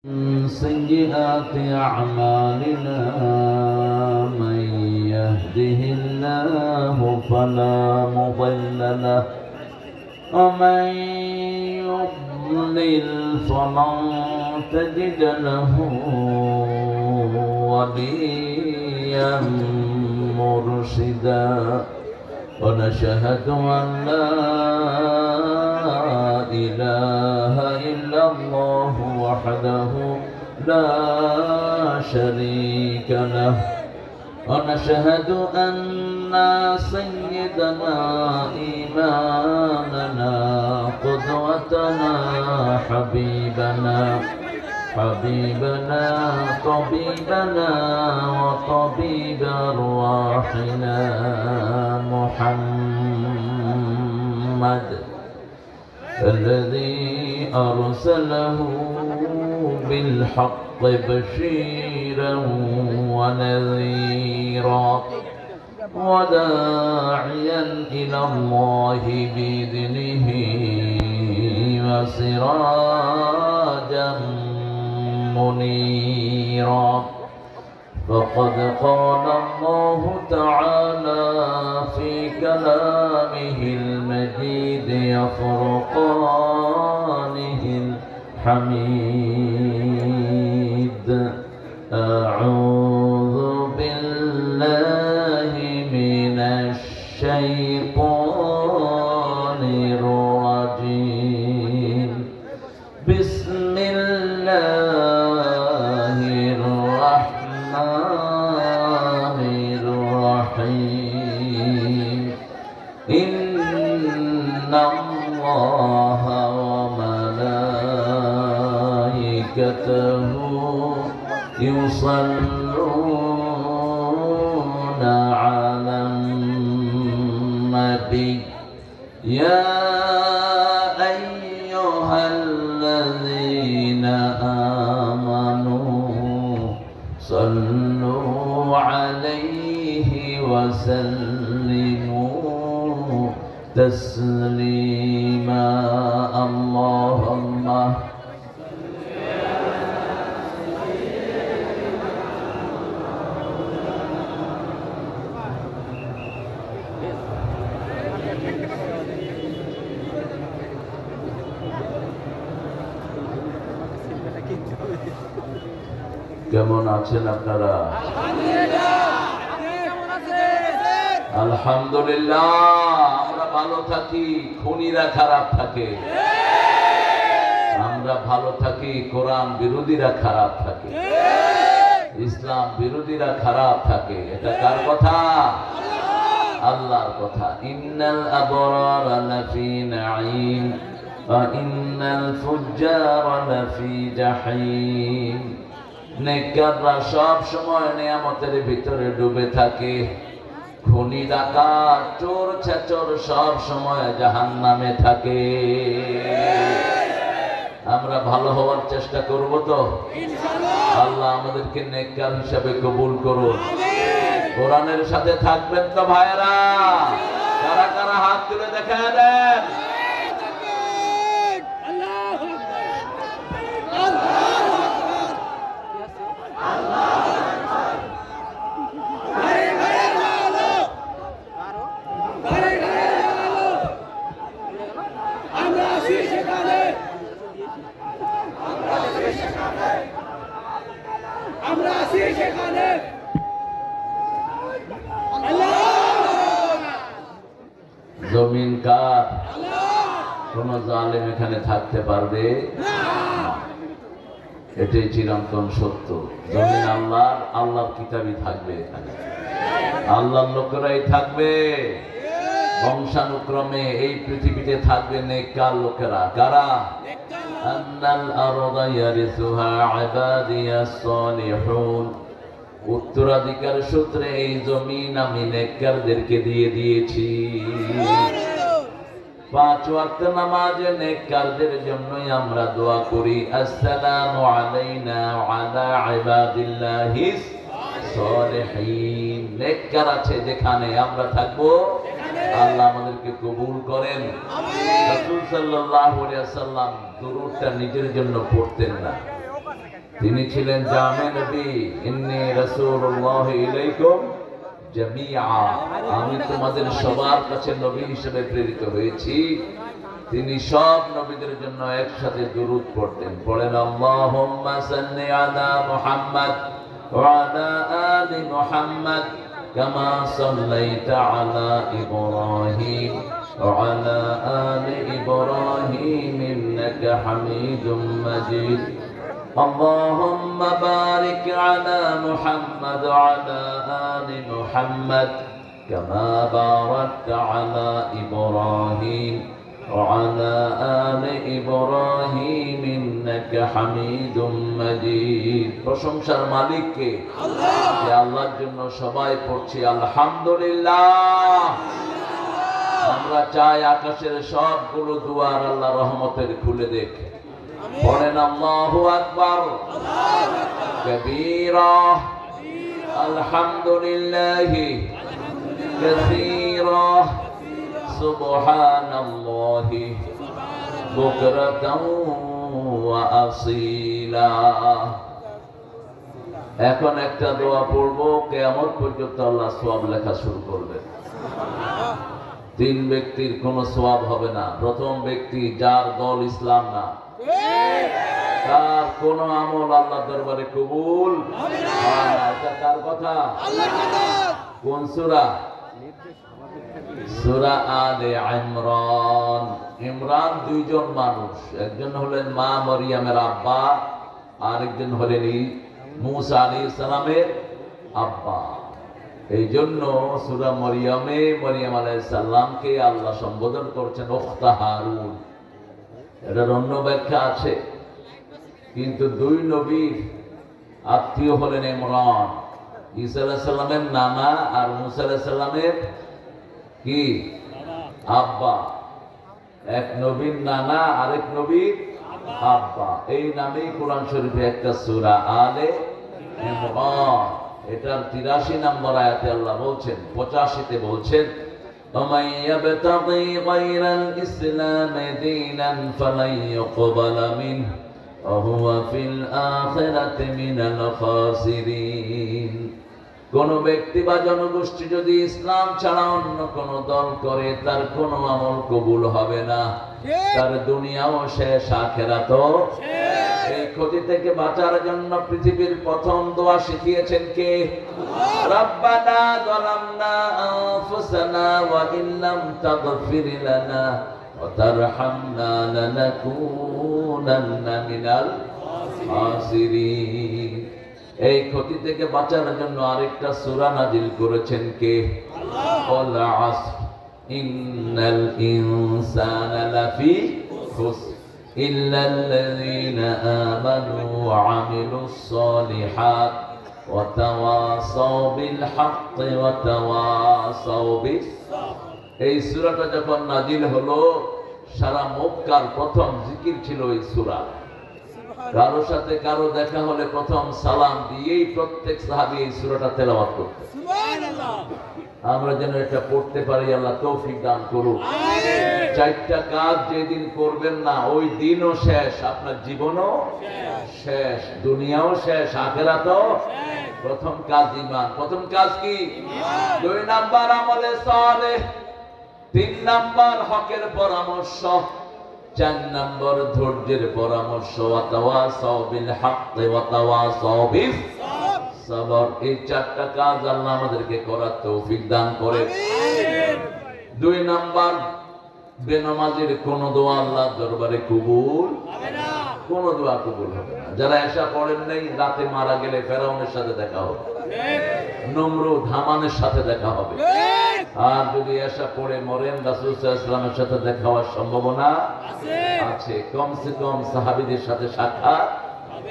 سيئات أعمالنا من يهده الله فلا مضل له ومن يضلل فلن تجد له وليا مرشدا ونشهد أن لا إله إلا الله وحده لا شريك له ونشهد أن سيدنا إمامنا قدوتنا حبيبنا طبيبنا وطبيب أرواحنا محمد الذي أرسله بالحق بشيرا ونذيرا وداعيا إلى الله بإذنه وسراجا منيرا فقد قال الله تعالى في كلامه المجيد وفرقانه الحميد أعوذ بالله من الشيطان الرجيم بسم الله الرحمن الرحيم إن الله وملائكته يصلون على النبي يا أيها الذين آمنوا صلوا عليه وسلموا تسليما اللهم কেমন আছেন আপনারা? আলহামদুলিল্লাহ আমরা ভালো থাকি, খুনিরা খারাপ থাকে। আমরা ভালো থাকি, কোরআন বিরোধীরা খারাপ থাকে, ইসলাম বিরোধীরা খারাপ থাকে। এটা কার কথা? আল্লাহর কথা। ইন্নাল আবরারা লাফি নাঈম ওয়া ইন্নাল ফুজ্জারা লাফি জাহিম। নেককাররা সব সময় নিয়ামতের ভিতরে ডুবে থাকে, খুনি ডাকাত চোর ছেচর সব সময় জাহান্নামে থাকে। আমরা ভালো হওয়ার চেষ্টা করব তো ইনশাআল্লাহ। আল্লাহ আমাদেরকে নেককার হিসেবে কবুল করুন। কোরআনের সাথে থাকবেন তো ভাইরা? কারা কারা হাত তুলে দেখায় দেন। জমিন কার? কোন জালেম এখানে থাকতে পারবে না। এটাই চিরন্তন সত্য। জমিন আল্লাহর, আল্লাহর কিতাবই থাকবে এখানে, আল্লাহর লোকেরাই থাকবে। বংশানুক্রমে এই পৃথিবীতে থাকবে নেককার লোকেরা। কারা? আন্নাল আরদা ইয়ারিসুহা ইবাদিয়াস সালিহুন। উত্তরাধিকার সূত্রে এই জমিন আমি নেককারদেরকে দিয়ে দিয়েছি। 5 ওয়াক্ত নামাজে নেককারদের জন্যই আমরা দোয়া করি, আসসালামু আলাইনা ওয়া আলা ইবাদিল্লাহিস সালিহিন। নেককার আছে যেখানে আমরা থাকবো, আল্লাহ আমাদেরকে কবুল করেন। রাসূল সাল্লাল্লাহু আলাইহি ওয়াসাল্লাম দুরূদটা নিজের জন্য পড়তেন না, তিনি ছিলেন জামে নবী, ইন্নী রাসূলুল্লাহি ইলাইকুম জামিআ, আমি তোমাদের সবার কাছে নবী হিসেবে প্রেরিত হয়েছি। তিনি সব নবীদের জন্য একসাথে দুরূদ পড়তেন। পড়েন আল্লাহুম্মা সাল্লি আলা মুহাম্মাদ ওয়া আলা আলি মুহাম্মাদ কামা সাল্লাইতা আলা ইব্রাহিম ওয়া আলা আলি ইব্রাহিম ইন্নাকা হামিদুম মাজিদ। اللهم بارك على محمد وعلى آل محمد كما باركت على إبراهيم وعلى آل إبراهيم إنك حميد مجيد। প্রশংসার মালিক কে? আল্লাহ। যে আল্লাহর জন্য সবাই পড়ছি আলহামদুলিল্লাহ। আমরা চাই আকাশের সবগুলো দুয়ার আল্লাহ রহমতের খুলে দেখে। পড়েন আল্লাহু আকবার কবীরা আলহামদুলিল্লাহি কাসীরা সুবহানাল্লাহি বুকরাতাও ওয়া আসীলা। এখন একটা দোয়া পড়বো, কিয়ামত পর্যন্ত আল্লাহ সওয়াব লেখা শুরু করবেন। তিন ব্যক্তির কোনো সওয়াব হবে না। প্রথম ব্যক্তি যার দল ইসলাম না, তার কোন আমল আল্লাহ দরবারে কবুল হবে না। এটা কার কথা? আল্লাহর কথা। কোন সূরা? সূরা আলে ইমরান। ইমরান দুইজন মানুষ, একজন হলেন মা মরিয়মের আব্বা, আরেকজন হলেন মুসা আলাইহিস সালামের আব্বা। এই জন্য সূরা মরিয়মে মরিয়ম আলাইহিস সালামকে আল্লাহ সম্বোধন করছেন উখতা হারুন। এটার অন্য ব্যাখ্যা আছে, কিন্তু দুই নবীর আত্মীয় হলেন ইমরান, ঈসা আলাইহিস সালামের নানা আর মুসা আলাইহিস সালামের কি আব্বা। এক নবীর নানা আরেক নবীর আব্বা। এই নামেই কোরআন শরীফে একটা সূরা আলে ইমরান, এটার ৮৩ নম্বর আয়াতে আল্লাহ বলছেন, ৮৫তে বলছেন ومن يبتغي غير الإسلام دينا فلن يقبل منه وهو في الآخرة من الخاسرين। কোন ব্যক্তি বা জনগোষ্ঠী যদি ইসলাম ছাড়া অন্য কোন দল করে, তার কোন আমল কবুল হবে না, তার দুনিয়াও শেষ আখিরাতও শেষ। এই ক্ষতি থেকে বাঁচার জন্য পৃথিবীর প্রথম দোয়া শিখিয়েছেন কে? রব্বানা যালামনা আনফুসানা ওয়া ইল্লাম তাগফির লানা ওয়া তারহামনা লানাকুনান্না মিনাল খাসিরিন। এই ক্ষতি থেকে বাঁচার জন্য আরেকটা সূরা নাজিল করেছেন কে? আল্লাহ। ওয়াল আসর ইন্নাল ইনসানা লাফি খুসর ইল্লাল্লাযীনা আমানু ওয়া আমিলুস সালিহাত ওয়া তাওয়াসাউ বিল হাক্কি ওয়া তাওয়াসাউ বিস সাবর। এই সূরাটা যখন নাজিল হলো, সারা মক্কার প্রথম জিকির ছিল এই সূরা। কারো সাথে কারো দেখা হলে প্রথম সালাম দিয়েই প্রত্যেক সাহাবী এই সূরাটা তেলাওয়াত করতেন। সুবহানাল্লাহ। আমরা যেন এটা পড়তে পারি, আল্লাহ তৌফিক দান করুন। আমিন। চারটা কাজ যেদিন করবেন না, ওই দিনও শেষ, আপনার জীবনও শেষ, দুনিয়াও শেষ, আখিরাতও শেষ। প্রথম কাজ ঈমান। প্রথম কাজ কি? ঈমান। ২ নাম্বার আমলে সালেহ, ৩ নাম্বার হকের পরামর্শ, ৪ নম্বর ধৈর্যের পরামর্শ, ওয়া তাওয়াসাউ বিল হাক্কি ওয়া তাওয়াসাউ বিস সাবর। এই 4টা কাজ আল্লাহ আমাদেরকে করার তৌফিক দান করে। আমিন। ২ নাম্বার, বেনামাজির কোন দোয়া আল্লাহর দরবারে কবুল হবে না। কোন দোয়া কবুল হবে না। যারা এশা পড়েন নাই, রাতে মারা গেলে ফেরাউনের সাথে দেখা হবে, নমরুদ হামানের সাথে দেখা হবে। আর যদি এশা পড়ে মরেন, রাসূল সাল্লাল্লাহু আলাইহি ওয়াসাল্লামের সাথে দেখা হওয়ার সম্ভাবনা আছে। কমসে কম সাহাবীদের সাথে সাক্ষাৎ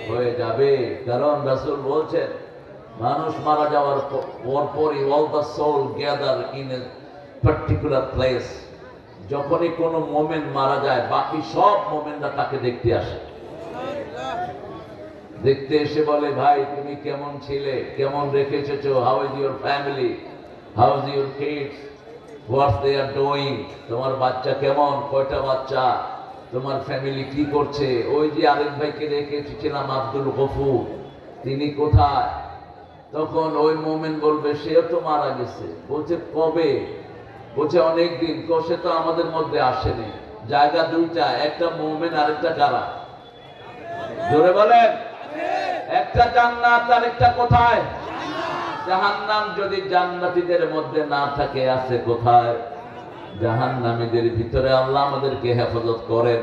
হয়ে যাবে। কারণ রাসূল বলছেন, মানুষ মারা যাওয়ার পরপরই all the soul gather in a particular place। যখনই কোনো মোমেন্ট মারা যায়, বাকি সব মোমেন্টরা তাকে দেখতে আসে। দেখতে এসে বলে, ভাই তুমি কেমন ছিলে, কেমন রেখে এসেছো, how is your family, how is your kids, what's they are doing, তোমার বাচ্চা কেমন, কয়টা বাচ্চা, তোমার ফ্যামিলি কি করছে? ওই যে আরেক ভাইকে রেখে এসেছিলাম আব্দুল গফুর, তিনি কোথায়? তখন ওই মোমেন বলবে সেও তো মারা গেছে। বলছে কবে? বলছে অনেকদিন। সে তো আমাদের মধ্যে আসেনি। জায়গা দুইটা, একটা মোমেন আরেকটা কারা? জোরে বলেন। একটা জান্নাত আর একটা কোথায়? জাহান্নাম। যদি জান্নাতীদের মধ্যে না থাকে, আছে কোথায়? জাহান্নামীদের ভিতরে। আল্লাহ আমাদেরকে হেফাজত করেন।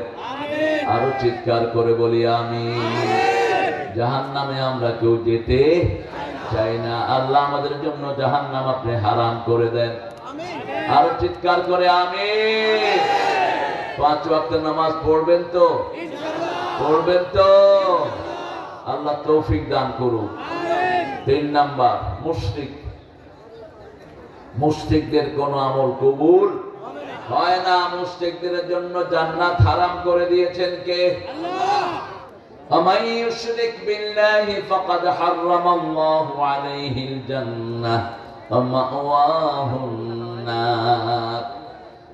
আরো চিৎকার করে বলি আমিন। জাহান্নামে আমরা কেউ যেতে চাই না। আল্লাহ আমাদের জন্য জাহান্নাম আপনি হারাম করে দেন। আরো চিৎকার করে আমিন। 5 ওয়াক্ত নামাজ পড়বেন তো? পড়বেন তো? আল্লাহ তৌফিক দান করুন। 3 নাম্বার, মুশরিক। মুশরিকদের কোন আমল কবুল হয় না। মুশরিকদের জন্য জান্নাত হারাম করে দিয়েছেন কে? আল্লাহ। ومن يشرك بالله فقد حرم الله عليه الجنة ومأواه النار।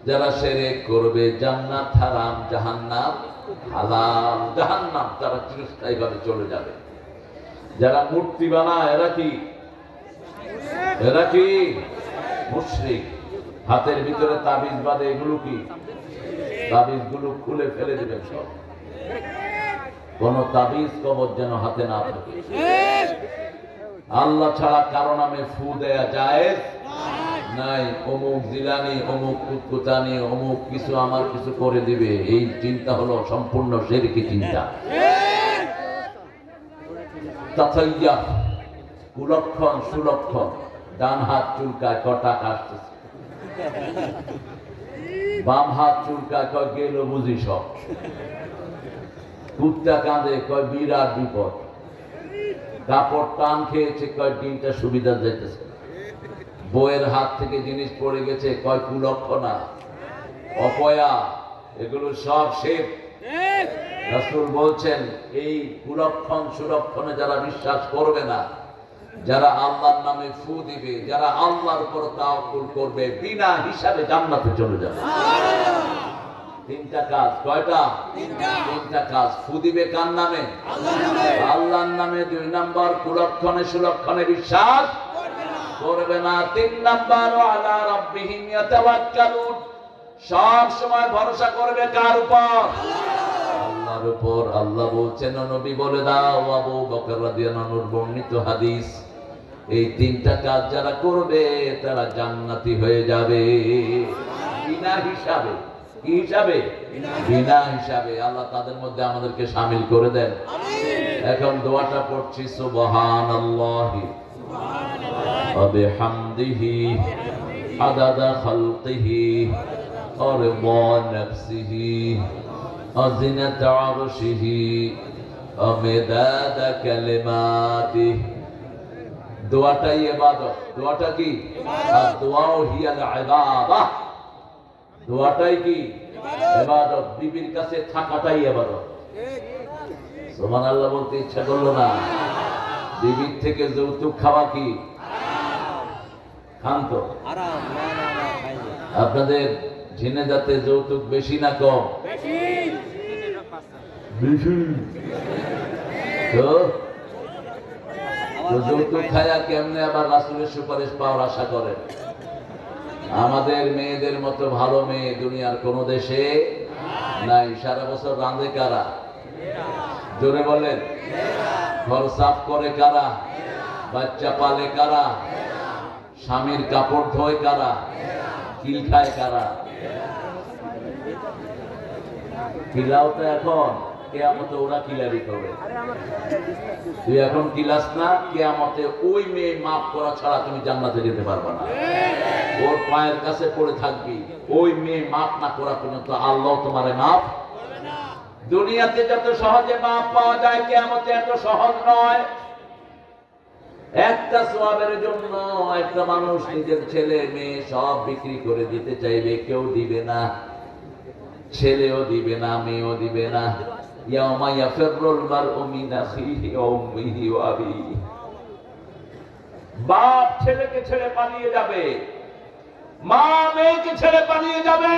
যারা শিরক করবে জান্নাত হারাম, জাহান্নাম হালাল। জাহান্নাম তারা চিরস্থায়ীভাবে চলে যাবে। যারা মূর্তি বানায় এরা কি? এরা কি? মুশরিক। হাতের ভিতরে তাবিজ বাঁধে, এগুলো কি? তাবিজগুলো খুলে ফেলে দিবেন সব। কোন তাবিজ কবজ যেন হাতে না থাকে। আল্লাহ ছাড়া কারো নামে ফু দেয়া জায়েজ নাই। অমুক জিলানি, অমুক কুতকুতানি, অমুক কিছু আমার কিছু করে দিবে, এই চিন্তা হলো সম্পূর্ণ শিরকি চিন্তা। তাছাইয়া কুলক্ষণ সুলক্ষণ। ডান হাত চুলকায়, টাকা আসতেছে। বাম হাত চুলকায়, গেল বুঝি সব। কুত্তা কাঁদে, বিরাট বিপদ। কাপড় টান খেয়েছে, দিনটা সুবিধা যাইতেছে। বইয়ের হাত থেকে জিনিস পড়ে গেছে, কুলক্ষণা, অপয়া, এগুলো সব শেখ। রাসূল বলছেন এই কুলক্ষণ সুলক্ষণে যারা বিশ্বাস করবে না, যারা আল্লাহর নামে ফু দিবে, যারা আল্লাহর উপর তাওয়াক্কুল করবে, বিনা হিসাবে জান্নাতে চলে যাবে। 3টা কাজ। কয়টা? 3টা কাজ। ফু দিবে কার নামে? আল্লাহর নামে। 2 নাম্বার, কুলক্ষণে সুলক্ষণে বিশ্বাস করবে না। 3 নাম্বার, আলা রাব্বিহিম ইয়াতাওয়াক্কালুন। সব সময় ভরসা করবে কার উপর? আল্লাহর উপর। আল্লাহ বলছেন, নবী বলে দাও, আবু বকর রাদিয়াল্লাহু আনহুর বর্ণিত হাদিস, এই 3টা কাজ যারা করবে তারা জান্নাতি হয়ে যাবে বিনা হিসাবে। কি হিসাবে? বিনা হিসাবে। আল্লাহ তাদের মধ্যে আমাদেরকে শামিল করে দেন। এখন দোয়াটা পড়ছি, সুবহানাল্লাহি ওয়া বিহামদিহি আদাদা খালকিহি ওয়া রিদা নাফসিহি ওয়া জিনাতা আরশিহি ওয়া মিদাদা কালিমাতিহি। দোয়াটাই ইবাদত। দোয়াটা কি? আর দোয়াও হিয়াল ইবাদাহ। দোয়াটাই কি? ইবাদত। বিবির কাছে থাকাটাই ইবাদত। সুবহানাল্লাহ বলতে ইচ্ছা করলো না? বিবির থেকে যৌতুক খাওয়া কি খান তো? আপনাদের ঝিনাইদহে যৌতুক বেশি না কম? বেশি। তো যৌতুক খায়া কেমনে আবার রাসূলের সুপারিশ পাওয়ার আশা করেন? আমাদের মেয়েদের মতো ভালো মেয়ে দুনিয়ার কোন দেশে নাই। সারা বছর রাঁধে কারা? জোরে বলেন। ঘর সাফ করে কারা? বাচ্চা পালে কারা? স্বামীর কাপড় ধোয় কারা? কিল খায় কারা? কিলাও তো এখন কিয়ামতে ওরা কিলারি করবে। তুই এখন কিলাস না, কিয়ামতে ওই মেয়ে মাফ করা ছাড়া তুমি জান্নাতে যেতে পারবে না। ওর পায়ের কাছে পড়ে থাকবি। ওই মেয়ে মাফ না করা পর্যন্ত আল্লাহ তোমারে মাফ করবে না। দুনিয়াতে যত সহজে মাফ পাওয়া যায়, কিয়ামতে এত সহজ নয়। একটা সওয়াবের জন্য একটা মানুষ নিজের ছেলে মেয়ে সব বিক্রি করে দিতে চাইবে, কেউ দিবে না। ছেলেও দিবে না, মেয়েও দিবে না। ইয়াউমা ইয়াফিরুল মারউ মিন আখিহি ওয়া উম্মিহি ওয়া আবিহি। বাপ ছেলেকে ছেড়ে পালিয়ে যাবে, মা মেয়েকে ছেড়ে পালিয়ে যাবে,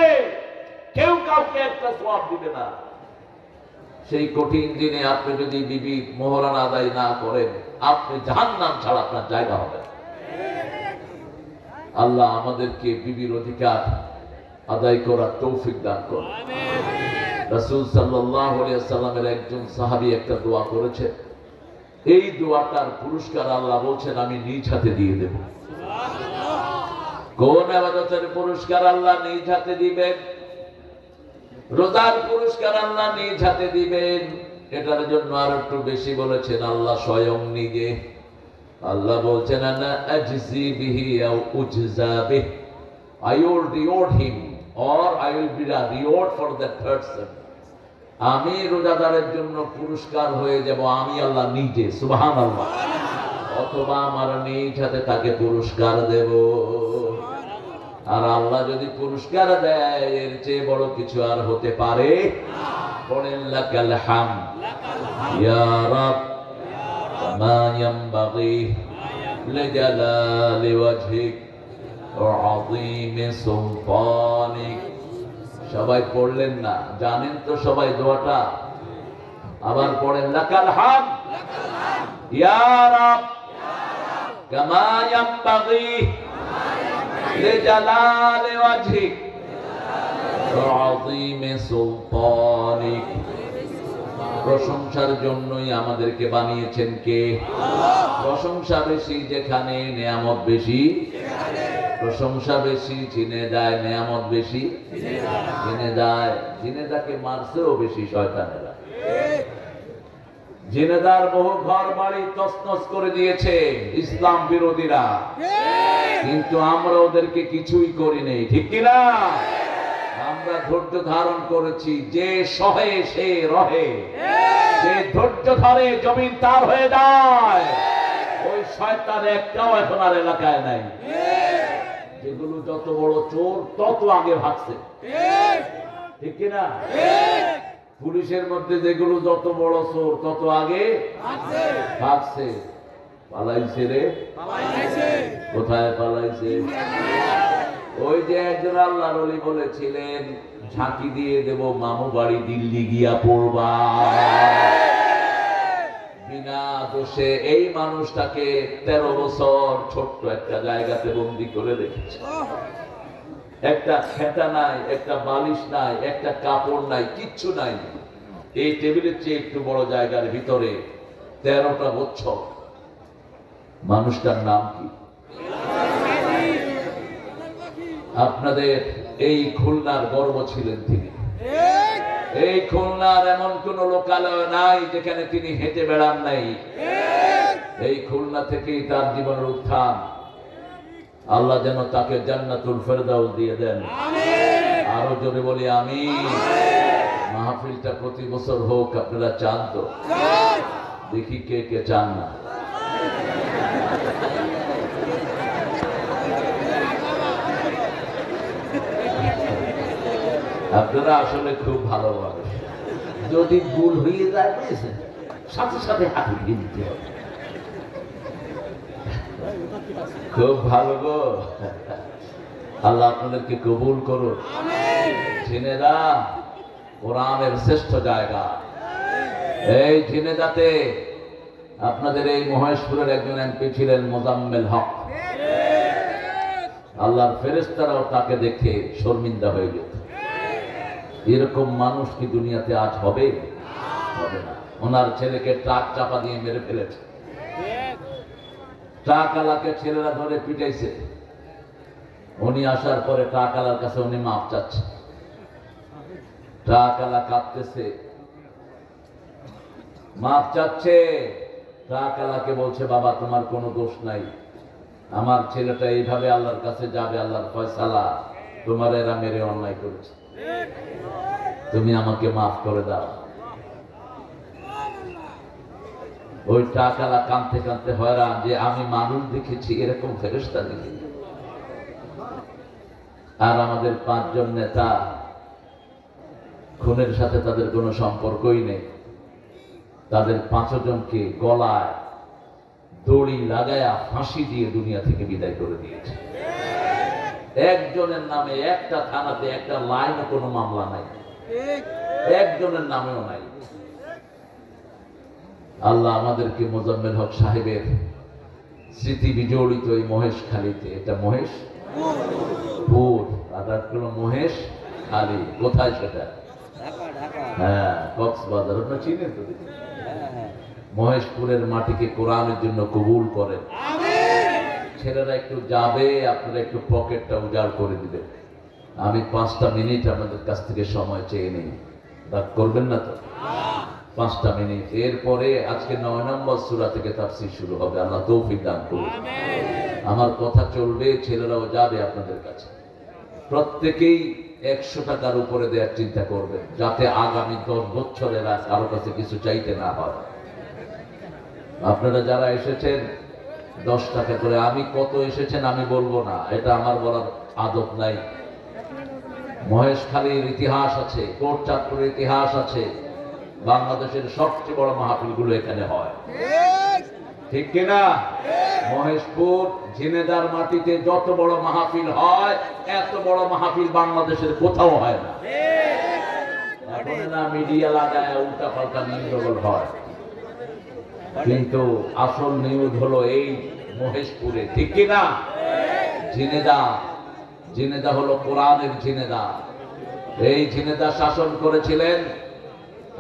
কেউ কাউকে একটা সওয়াব দিবে না। সেই কঠিন দিনে আপনি যদি বিবি মোহরানা আদায় না করেন, আপনি জাহান্নাম ছাড়া আপনার জায়গা হবে। আল্লাহ আমাদেরকে বিবির অধিকার আদায় করার তৌফিক দান করুন। রাসূল সাল্লাল্লাহু আলাইহি ওয়াসাল্লামের একজন সাহাবী একটা দোয়া করেছে, এই দোয়াটার পুরস্কার আল্লাহ বলছেন আমি নিজ হাতে দিয়ে দেব। কোন ইবাদতের পুরস্কার আল্লাহ নিজ হাতে দিবেন? রোজার পুরস্কার আল্লাহ নিজ হাতে দিবেন। এটার জন্য আর একটু বেশি বলেছেন আল্লাহ স্বয়ং নিজে। আল্লাহ বলছেন আনা আজজি বিহি আও উজজা বিহি, I will reward him or I will be a reward for that person. আমি রোজাদারের জন্য পুরস্কার হয়ে যাব আমি আল্লাহ নিজে, সুবহানাল্লাহ। অথবা আমার নিজ হাতে তাকে পুরস্কার দেব। আর আল্লাহ যদি পুরস্কার দেয় এর চেয়ে বড় কিছু আর হতে পারে বলেন লাকাল হামদ ইয়া রাব মা ইয়ানবাগি লিজালালি ওয়াজহিক ওয়া আযীমি সুলতানিক। সবাই পড়লেন না? জানেন তো সবাই দোয়াটা? আবার পড়েন লাকাল হামদ ইয়া রাব কামা ইয়ানবাগি লিজালালি ওয়াজহিক ওয়া আযীমি সুলতানিক। প্রশংসার জন্যই আমাদেরকে বানিয়েছেন কে? প্রশংসা বেশি যেখানে নিয়ামত বেশি, প্রশংসা বেশি চিনে দেয়, নিয়ামত বেশি চিনে দেয়। জিনেদাকে মারছেও বেশি শয়তানেরা। জিনেদার বহু ঘর বাড়ি তছনছ করে দিয়েছে ইসলাম বিরোধীরা, কিন্তু আমরা ওদেরকে কিছুই করি নাই, ঠিক কিনা? আমরা ধৈর্য ধারণ করেছি। যে সহে সে রহে, যে ধৈর্য ধরে জমিন তার হয়ে যায়। ওই শয়তান একটাও এখন আর এলাকায় নাই। যেগুলো যত বড় চোর তত আগে ভাগছে, ঠিক কিনা? পুলিশের মধ্যে যেগুলো যত বড় চোর তত আগে ভাগছে। পালাইছে রে, কোথায় পালাইছে? ওই যে একজন আল্লাহর ওলি বলেছিলেন ঝাঁকি দিয়ে দেব মামু বাড়ি দিল্লি গিয়া পড়বা। বিনা দোষে এই মানুষটাকে 13 বছর ছোট্ট একটা জায়গাতে বন্দি করে রেখেছে। একটা খেতা নাই, একটা বালিশ নাই, একটা কাপড় নাই, কিচ্ছু নাই। এই টেবিলের চেয়ে একটু বড় জায়গার ভিতরে 13টা বছর। মানুষটার নাম কি? আপনাদের এই খুলনার গর্ব ছিলেন তিনি। এই খুলনার এমন কোন লোকালয় নাই যেখানে তিনি হেঁটে বেড়ান নাই। এই খুলনা থেকেই তার জীবনের উত্থান। আল্লাহ যেন তাকে জান্নাতুল ফেরদাউস দিয়ে দেন। আরো জোরে বলি আমিন। মাহফিলটা প্রতি বছর হোক, আপনারা চান তো? দেখি কে কে চান না। আপনারা আসলে খুব ভালো মানুষ। যদি ভুল হয়ে যায় বুঝেছেন, সাথে সাথে হাতে দিয়ে দিতে হবে। খুব ভালো গো। আল্লাহ আপনাদেরকে কবুল করুন। ঝিনেদা কোরআনের শ্রেষ্ঠ জায়গা। এই ঝিনেদাতে আপনাদের এই মহেশপুরের একজন এমপি ছিলেন মোজাম্মেল হক। আল্লাহর ফেরেশতারাও তাকে দেখে শর্মিন্দা হয়ে গেছে। এরকম মানুষ কি দুনিয়াতে আজ হবে? হবে না। ওনার ছেলেকে ট্রাক চাপা দিয়ে মেরে ফেলেছে। ট্রাক আলাকে ছেলেরা ধরে পিটাইছে। উনি আসার পরে ট্রাক আলার কাছে উনি মাপ চাচ্ছে। ট্রাক আলা কাঁদতেছে, মাপ চাচ্ছে। ট্রাক আলাকে বলছে বাবা তোমার কোনো দোষ নাই, আমার ছেলেটা এইভাবে আল্লাহর কাছে যাবে, আল্লাহর ফয়সালা, তোমার এরা মেরে অন্যায় করেছে, তুমি আমাকে মাফ করে দাও। ওই টাকালা কাঁদতে কাঁদতে হয়রান যে আমি মানুষ দেখেছি, এরকম ফেরেশতা দেখি। আর আমাদের 5 জন নেতা খুনের সাথে তাদের কোনো সম্পর্কই নেই। তাদের 5 জনকে গলায় দড়ি লাগায়া ফাঁসি দিয়ে দুনিয়া থেকে বিদায় করে দিয়েছে। একজনের নামে একটা থানাতে একটা লাইনে কোনো মামলা নাই, একজনের নামেও নাই। আল্লাহ আমাদেরকে মোজাম্মেল হক সাহেবের স্মৃতি বিজড়িত এই মহেশখালীতে, এটা মহেশপুর আর হলো মহেশ খালি, কোথায় সেটা? হ্যাঁ, কক্সবাজার। আপনারা চিনেন তো? মহেশপুরের মাটিকে কোরআনের জন্য কবুল করেন। ছেলেরা একটু যাবে, আপনারা একটু পকেটটা উজাড় করে দিবেন। আমি 5টা মিনিট আপনাদের কাছ থেকে সময় চেয়ে নিই, রাগ করবেন না তো? 5টা মিনিট। এরপরে আজকে 9 নম্বর সূরা থেকে তাফসীর শুরু হবে। আল্লাহ তৌফিক দান করুন। আমার কথা চলবে, ছেলেরাও যাবে আপনাদের কাছে। প্রত্যেকেই 100 টাকার উপরে দেওয়ার চিন্তা করবেন, যাতে আগামী 10 বছরেরা কারো কাছে কিছু চাইতে না হয়। আপনারা যারা এসেছেন 10 টাকা করে, আমি কত এসেছেন আমি বলবো না, এটা আমার বলার আদব নাই। মহেশখালীর ইতিহাস আছে, কোটচাঁদপুরের ইতিহাস আছে, বাংলাদেশের সবচেয়ে বড় মাহফিলগুলো এখানে হয়, ঠিক কিনা? মহেশপুর ঝিনেদার মাটিতে যত বড় মাহফিল হয়, এত বড় মাহফিল বাংলাদেশের কোথাও হয় না। এখন না মিডিয়া লাগায় উল্টা পাল্টা নিউজ হয়, কিন্তু আসল নিউজ হলো এই মহেশপুরে, ঠিক কিনা? ঝিনেদা হলো কোরআনের ঝিনেদা। এই ঝিনেদা শাসন করেছিলেন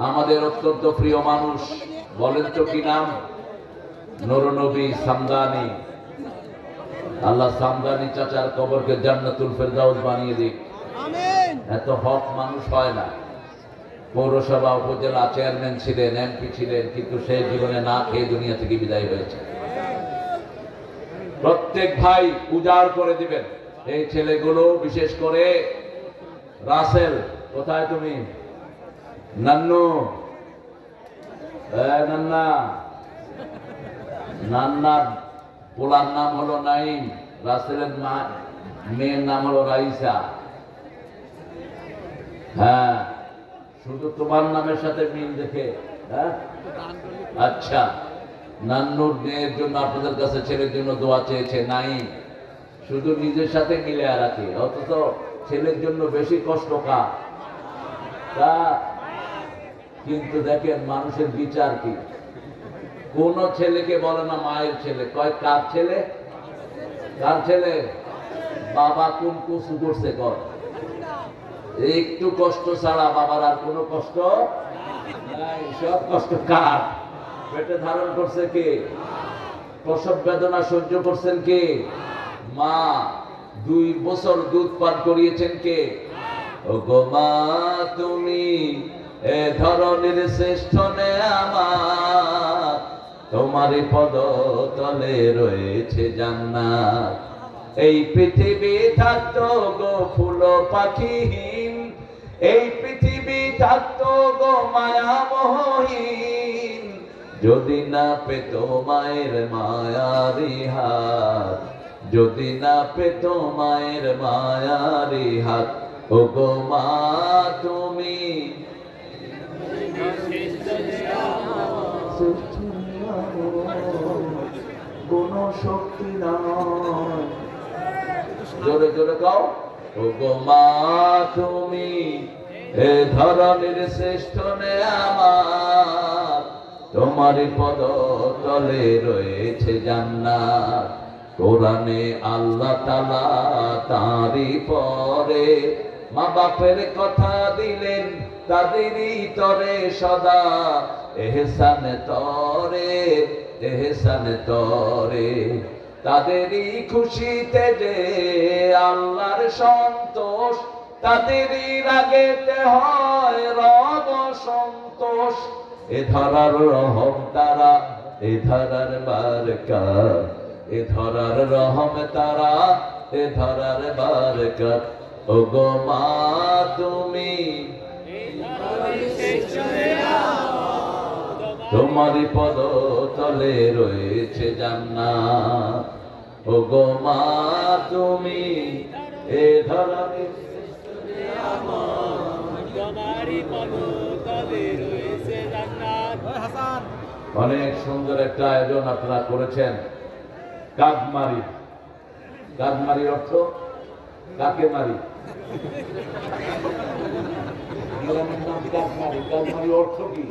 আমাদের অত্যন্ত প্রিয় মানুষ, বলেন তো কি নাম? নুরনবী সামদানি। আল্লাহ সামদানি চাচার কবরকে জান্নাতুল ফেরদাউস বানিয়ে দিক। এত হক মানুষ হয় না। পৌরসভা উপজেলা চেয়ারম্যান ছিলেন, এমপি ছিলেন, কিন্তু সেই জীবনে না খেয়ে দুনিয়া থেকে বিদায় হয়েছে। প্রত্যেক ভাই উজাড় করে দিবেন। এই ছেলেগুলো, বিশেষ করে রাসেল, কোথায় তুমি? নান্নু, নান্না, নান্নার পোলার নাম হলো নাইম, রাসেলের মেয়ের নাম হলো রাইসা। হ্যাঁ, শুধু তোমার নামের সাথে মিল দেখে। হ্যাঁ, আচ্ছা। নান্নুর মেয়ের জন্য আপনাদের কাছে ছেলের জন্য দোয়া চেয়েছে নাইম, শুধু নিজের সাথে মিলে আর রাখে, অথচ ছেলের জন্য বেশি কষ্ট কার? কিন্তু দেখেন মানুষের বিচার কি। কোন ছেলেকে বলে না মায়ের ছেলে, কয় কার ছেলে? কার ছেলে? বাবা কোন কুসু করছে কর, একটু কষ্ট ছাড়া বাবার আর কোনো কষ্ট নাই। সব কষ্ট কার? পেটে ধারণ করছে কে? প্রসব বেদনা সহ্য করছেন কে? মা। 2 বছর দুধ পান করিয়েছেন কে? ও গো মা, তুমি এ ধরনের শ্রেষ্ঠ নেয়ামত, তোমারই পদ তলে রয়েছে জান্নাত। এই পৃথিবী থাকতো গো ফুল পাখিহীন, এই পৃথিবী থাকতো গো মায়া মোহহীন, যদি না পেত মায়ের মায়ারি হাত, যদি না পেত মায়ের মায়ারি হাত। ও গো মা, তুমি কোন শক্তি নাই। জোরে জোরে গাও। ও গো মা, তুমি এ ধরনের শ্রেষ্ঠ নেয়ামত, তোমারই পদ তলে রয়েছে জান্নাত। কোরআনে আল্লাহ তাআলা তারই পরে মা বাপের কথা দিলেন, তাদেরই তরে সদা এহসান তরে, এহসান তরে। তাদেরই খুশিতে যে আল্লাহর সন্তোষ, তাদেরই রাগেতে হয় রব সন্তোষ। এ ধরার রহম তারা, এ ধরার বারকাত, এ ধরার রহম তারা, এ ধরার বারকাত। ও গো মা, তুমি তোমারই পদ তলে রয়েছে জান্নাত। ও গো মা, তুমি এ ধরনের তোমারই পদ তলে রয়েছে জান্নাত। অনেক সুন্দর একটা আয়োজন আপনারা করেছেন। কাকমারি, কাকমারির অর্থ কাকে মারি? গ্রামের নাম কাকমারি। কাকমারির অর্থ কি?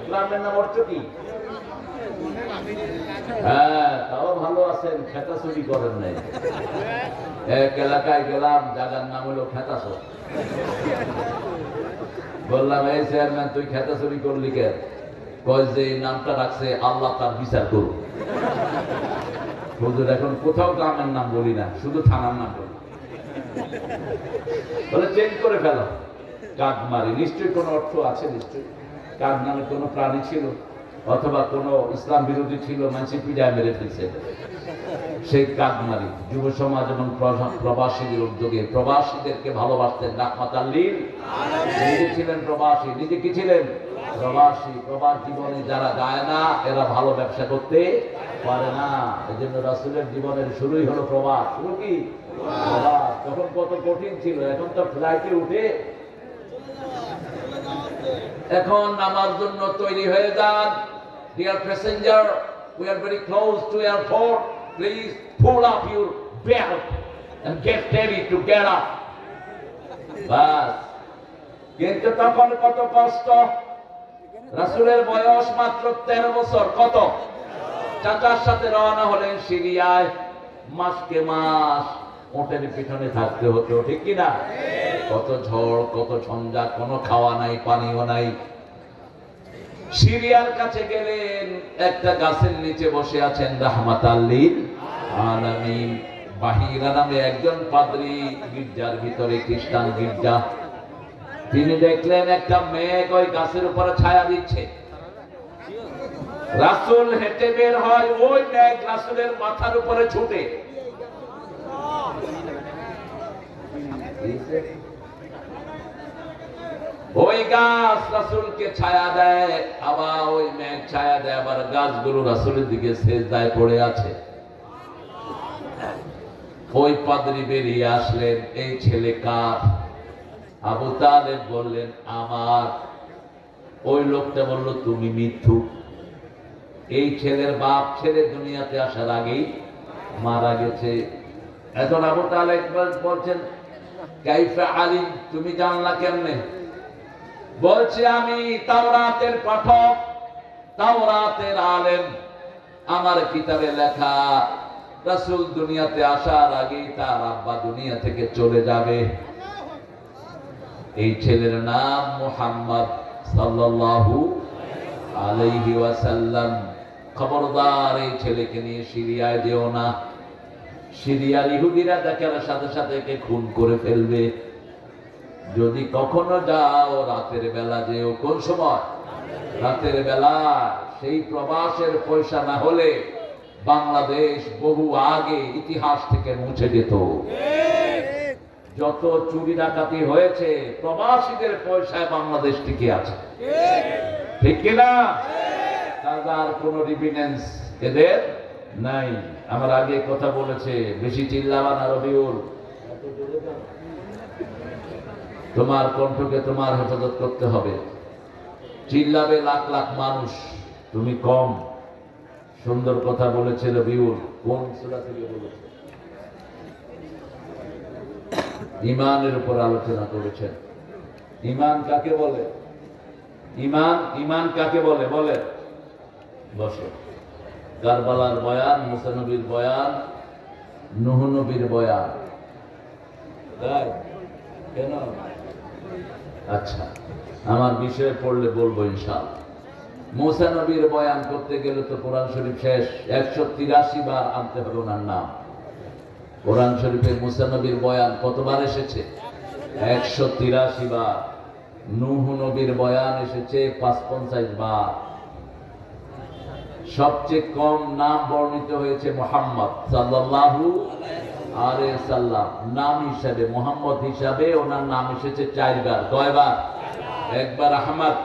গ্রামের নাম অর্থ কি? হ্যাঁ, তাও ভালো আছেন, খেতা চুরি করেন নাই। এক এলাকায় গেলাম, জায়গার নাম হলো খেতাচর। বললাম, এই চেয়ারম্যান, তুই খেতা চুরি করলি কেন? কয় যে এই নামটা রাখছে, আল্লাহ তার বিচার করুন। হুজুর, এখন কোথাও গ্রামের নাম বলি না, শুধু থানার নাম বলি। বলে চেঞ্জ করে ফেলো। কাকমারি, নিশ্চয়ই কোনো অর্থ আছে, নিশ্চয়ই কাক নামে কোনো প্রাণী ছিল, অথবা কোনো ইসলাম বিরোধী ছিল, মানুষ পিড়ায় মেরে ফেলছে। সেই কাকমারি যুব সমাজ এবং প্রবাসীদের উদ্যোগে প্রবাসীদেরকে ভালোবাসতেন রাহমাত লিল আলামিন। নিজে ছিলেন প্রবাসী, নিজে কি ছিলেন? প্রবাসী। প্রবাস জীবনে যারা যায় না, এরা ভালো ব্যবসা করতে পারে না। এই জন্য রাসূলের জীবনের শুরুই হলো প্রবাস। শুরু কি? প্রবাস। তখন কত কঠিন ছিল, এখন তো ফ্লাইটে উঠে এখন নামার জন্য তৈরি হয়ে যান। Dear passenger, we are very close to airport. Please pull up your belt and get ready to get up. বাস। কিন্তু তখন কত কষ্ট। রাসূলের বয়স মাত্র 13 বছর। কত? চাচার সাথে রওনা হলেন সিরিয়ায়। মাসকে মাস ওটের পিছনে থাকতে হতো, ঠিক কিনা? কত ঝড়, কত ঝঞ্ঝা, কোনো খাওয়া নাই, পানিও নাই। সিরিয়ার কাছে গেলেন, একটা গাছের নিচে বসে আছেন রাহমাতাল লিল আলামিন বাহিরা নামে একজন পাদ্রী, গির্জার ভিতরে, খ্রিস্টান গির্জা। তিনি দেখলেন একটা মেঘ ওই গাছের উপরে ছায়া দিচ্ছে। রাসূল হেঁটে বের হয়, ওই মেঘ রাসূলের মাথার উপরে ছুটে। ওই গাছ রাসূলকে ছায়া দেয়, আবার ওই মেঘ ছায়া দেয়, আবার গাছগুলো রাসূলের দিকে সিজদায় পড়ে আছে। ওই পাদ্রী বেরিয়ে আসলেন, এই ছেলে কার? আবু তালেব বললেন, আমার। ওই লোকটা বলল, তুমি মিথ্যুক। এই ছেলের বাপ ছেলে দুনিয়াতে আসার আগেই মারা গেছে। এখন আবু তালেব বলছেন, কাইফা আলিম, তুমি জানলা কেমনে? বলছে, আমি তাওরাতের পাঠক, তাওরাতের আলেম। আমার কিতাবে লেখা রাসূল দুনিয়াতে আসার আগেই তার আব্বা দুনিয়া থেকে চলে যাবে। এই ছেলের নাম মুহাম্মদ সাল্লাল্লাহু আলাইহি ওয়াসাল্লাম। খবরদার, এই ছেলেকে নিয়ে সিরিয়ায় যেও না। সিরিয়ার ইহুদিরা দেখার সাথে সাথে একে খুন করে ফেলবে। যদি কখনো যাও, রাতের বেলা যেও। কোন সময়? রাতের বেলা। সেই প্রবাসের পয়সা না হলে বাংলাদেশ বহু আগে ইতিহাস থেকে মুছে যেত। যত চুরি ডাকাতি হয়েছে, প্রবাসীদের পয়সায় বাংলাদেশ টিকে আছে, ঠিক কিনা? তার কোনো রিভিডেন্স এদের নাই। আমার আগে কথা বলেছে, বেশি চিল্লাবা না রবিউল। তোমার কণ্ঠকে তোমার হেফাজত করতে হবে। চিল্লাবে লাখ লাখ মানুষ, তুমি কম। সুন্দর কথা বলেছে রবিউল। কোন সূরা থেকে বলেছে? ঈমানের উপর আলোচনা করেছেন। ঈমান কাকে বলে? ঈমান কাকে বলে? বলে বসো। কারবালার বয়ান, মুসা নবীর বয়ান, নূহ নবীর বয়ান। তাই কেন? আচ্ছা, আমার বিষয়ে পড়লে বলবো ইনশাআল্লাহ। মুসা নবীর বয়ান করতে গেলে তো কোরআন শরীফ শেষ। 183 বার আনতে হবে ওনার নাম। কোরআন শরীফের মুসা নবীর বয়ান কতবার এসেছে? 183 বার। নূহ নবীর বয়ান এসেছে 55 বার। সবচেয়ে কম নাম বর্ণিত হয়েছে মুহাম্মদ সাল্লাল্লাহু আলাইহি সাল্লাম। নাম হিসাবে, মুহাম্মদ হিসাবে ওনার নাম এসেছে 4 বার। কয়বার? একবার আহমদ।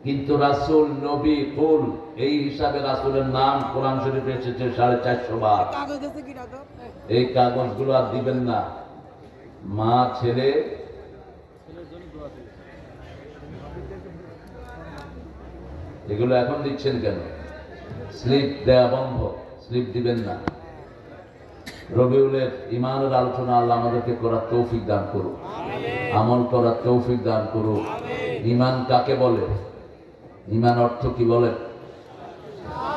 কিন্তু রাসূল, নবী, কুল, এই হিসাবে রাসূলের নাম কোরআন শরীফে এসেছে 450 বার। এই কাগজগুলো আর দিবেন না। মা ছেলে এগুলো এখন দিচ্ছেন কেন? স্লিপ দেয়া বন্ধ, স্লিপ দিবেন না। রবিউলের ঈমানের আলোচনা আল্লাহ আমাদেরকে করার তৌফিক দান করুন। আমল করার তৌফিক দান করুক। ঈমান কাকে বলে? ঈমান অর্থ কি বলেন?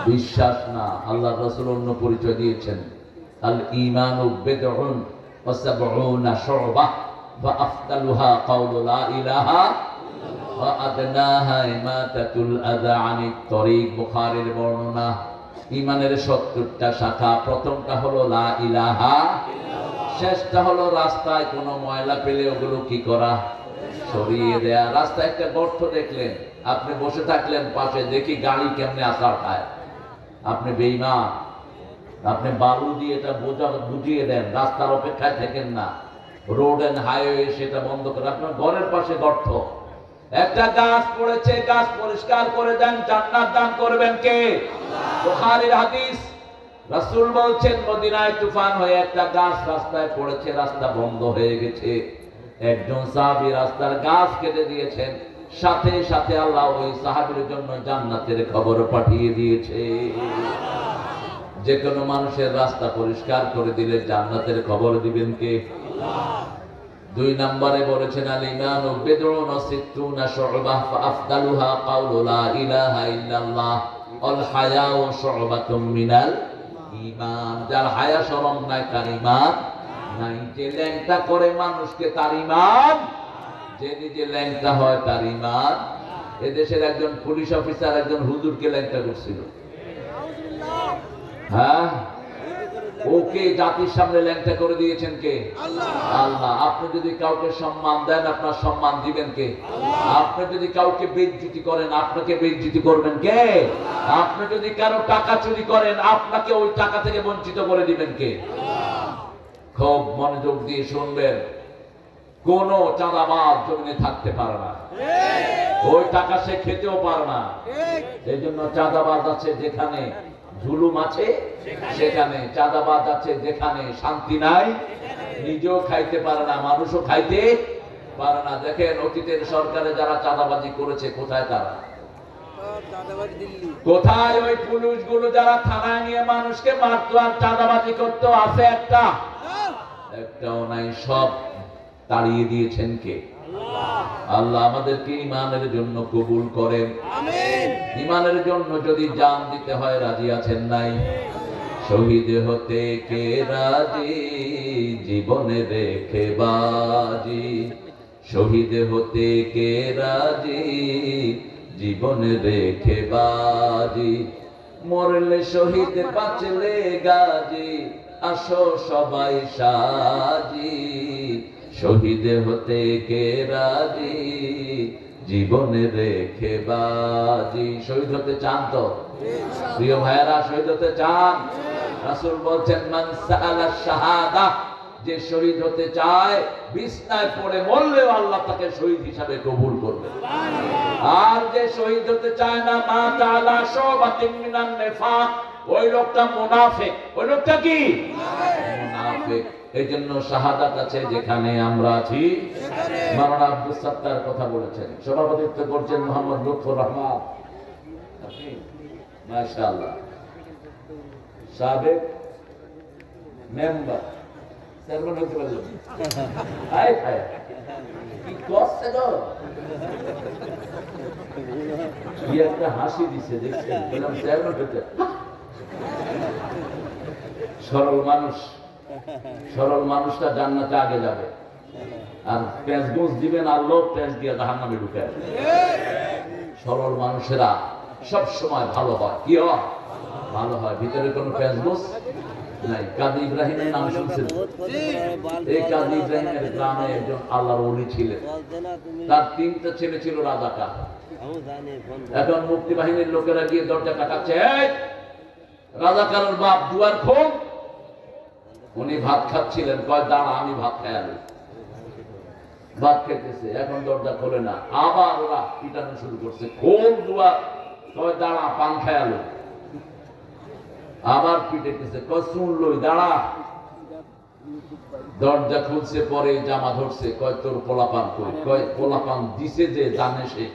বিশ্বাস না। আল্লাহর রাসূল অন্য পরিচয় দিয়েছেন, আল ঈমানু বিদউন ওয়া সাবউনা শু'বাহ ওয়া আফদালুহা কাওলু লা ইলাহা ওয়া আদনাহা ইমাতাতুল আযা আনিত তরিক। বুখারীর বর্ণনা। ঈমানের 70টা শাখা। প্রথমটা হলো লা ইলাহা, শেষটা হলো রাস্তায় কোনো ময়লা পেলে ওগুলো কি করা? সরিয়ে দেয়া। রাস্তায় একটা গর্ত দেখলেন, আপনি বসে থাকলেন পাশে, দেখি গাড়ি কেমনে আসার খায়, আপনি বেঈমান। আপনি বালু দিয়ে এটা বুঝিয়ে দেন, রাস্তার অপেক্ষায় থাকেন না, রোড এন্ড হাইওয়ে সেটা বন্ধ করে আপনার ঘরের পাশে গর্ত। একটা গাছ পড়েছে, গাছ পরিষ্কার করে দেন, জান্নাত দান করবেন কে? বুখারীর হাদিস। রাসূল বলছেন মদিনায় তুফান হয়ে একটা গাছ রাস্তায় পড়েছে, রাস্তা বন্ধ হয়ে গেছে। একজন সাহাবী রাস্তার গাছ কেটে দিয়েছেন, সাথে সাথে আল্লাহ ওই সাহাবীর জন্য জান্নাতের খবর পাঠিয়ে দিয়েছে। যে কোনো মানুষের রাস্তা পরিষ্কার করে দিলে জান্নাতের খবর দিবেন কে? দুই নম্বরে বলেছেন আল ঈমানু বিদউন ওয়া সিত্তুনা শু'বাহ ফাআফদালুহা কাওলু লা ইলাহা ইল্লাল্লাহ ওয়াল হায়াউ শু'বাতুম মিনাল ঈমান। যার হায়া শরম নাই তার ঈমান নাই। যে ল্যাংটা করে মানুষকে তার ঈমান, যে নিজে ল্যাংটা হয় তার ঈমান। এদেশের একজন পুলিশ অফিসার একজন হুজুরকে ল্যাংটা করছিল। হ্যাঁ, ওকে জাতির সামনে ল্যাংটা করে দিয়েছেন কে? আল্লাহ। আপনি যদি কাউকে সম্মান দেন, আপনার সম্মান দিবেন কে? আপনি যদি কাউকে বেইজ্জতি করেন, আপনাকে বেইজ্জতি করবেন কে? আপনি যদি কারো টাকা চুরি করেন, আপনাকে ওই টাকা থেকে বঞ্চিত করে দিবেন কে? খুব মনোযোগ দিয়ে শুনবেন, কোন চাঁদাবাজ জমিনে থাকতে পারে না, ওই টাকা সে খেতেও পারে না। এই জন্য চাঁদাবাজ আছে যেখানে জুলুম আছে, সেখানে চাঁদাবাজ আছে যেখানে শান্তি নাই, নিজেও খাইতে পারে না, মানুষও খাইতে পারে না। দেখেন অতীতের সরকারে যারা চাঁদাবাজি করেছে, কোথায় তারা? কোথায় ওই পুলিশ গুলো যারা থানায় নিয়ে মানুষকে মারতো আর চাঁদাবাজি করতো? আছে একটা? একটাও নাই। সব তাড়িয়ে দিয়েছেন কে? আল্লাহ আমাদেরকে ঈমানের জন্য কবুল করেন। আমিন। ঈমানের জন্য যদি জান দিতে হয় রাজি আছেন নাই? শহীদ হতে কে রাজি, জীবনে রেখে বাজি। শহীদ হতে কে রাজি, জীবনে রেখে বাজি। মরলে শহীদ বাঁচলে গাজী, আসো সবাই সাজি। শহীদ হতে কে রাজি, জীবনে রেখে বাজি। শহীদ হতে চান তো? প্রিয় ভাইয়েরা, শহীদ হতে চান? রাসূল বলছেন মান সাআলা শাহাদা, যে শহীদ হতে চায় বিছনায় পড়ে মরলেও আল্লাহ তাকে শহীদ হিসাবে কবুল করবে। আর যে শহীদ হতে চায় না, মা তাআলা শুবাতিন মিনান নিফাক, ওই লোকটা মুনাফিক। ওই লোকটা কি? মুনাফিক। এই জন্য শাহাদাত আছে যেখানে আমরা আছি। মাওলানা আব্দুস সাত্তার কথা বলেছেন, সভাপতিত্ব করছেন মোহাম্মদ লুৎফুর রহমান, মাশাআল্লাহ, সাবেক মেম্বার, চেয়ারম্যান হতে পারলেন। হায় হায়, কি করছে গো? কি একটা হাসি দিছে দেখছেন, বললাম চেয়ারম্যান হতে। সরল মানুষ, সরল মানুষটা জান্নাতে আগে যাবে, আর পেঁচ গোছ দিবেন আর লোক পেঁচ দিয়ে জাহান্নামে ঢুকে। সরল মানুষেরা সব সময় ভালো হয়। কি হয়? ভালো হয়, ভিতরে কোনো পেঁচ গোছ নাই। কাজী ইব্রাহিমের নাম শুনছেন? এই কাজী ইব্রাহিমের গ্রামে একজন আল্লাহর ওলি ছিলেন, তার 3টা ছেলে ছিল রাজাকার। এখন মুক্তি বাহিনীর লোকেরা গিয়ে দরজা কাটাচ্ছে, রাজাকারের বাপ দুয়ার খোল। উনি ভাত খাচ্ছিলেন, কয় দাঁড়া আমি ভাত খাই আলু। ভাত খেতেছে, এখন দরজা খোলে না, আবার ওরা পিটানো শুরু করছে, খোল দুয়ার, কয় দাঁড়া পান খাই আলু। আবার পিটেতেছে, কয় শুন লই দাঁড়া। দরজা খুলছে, পরে জামা ধরছে, কয় তোর পোলাপান কই? কয় পোলাপান দিছে যে জানে সে,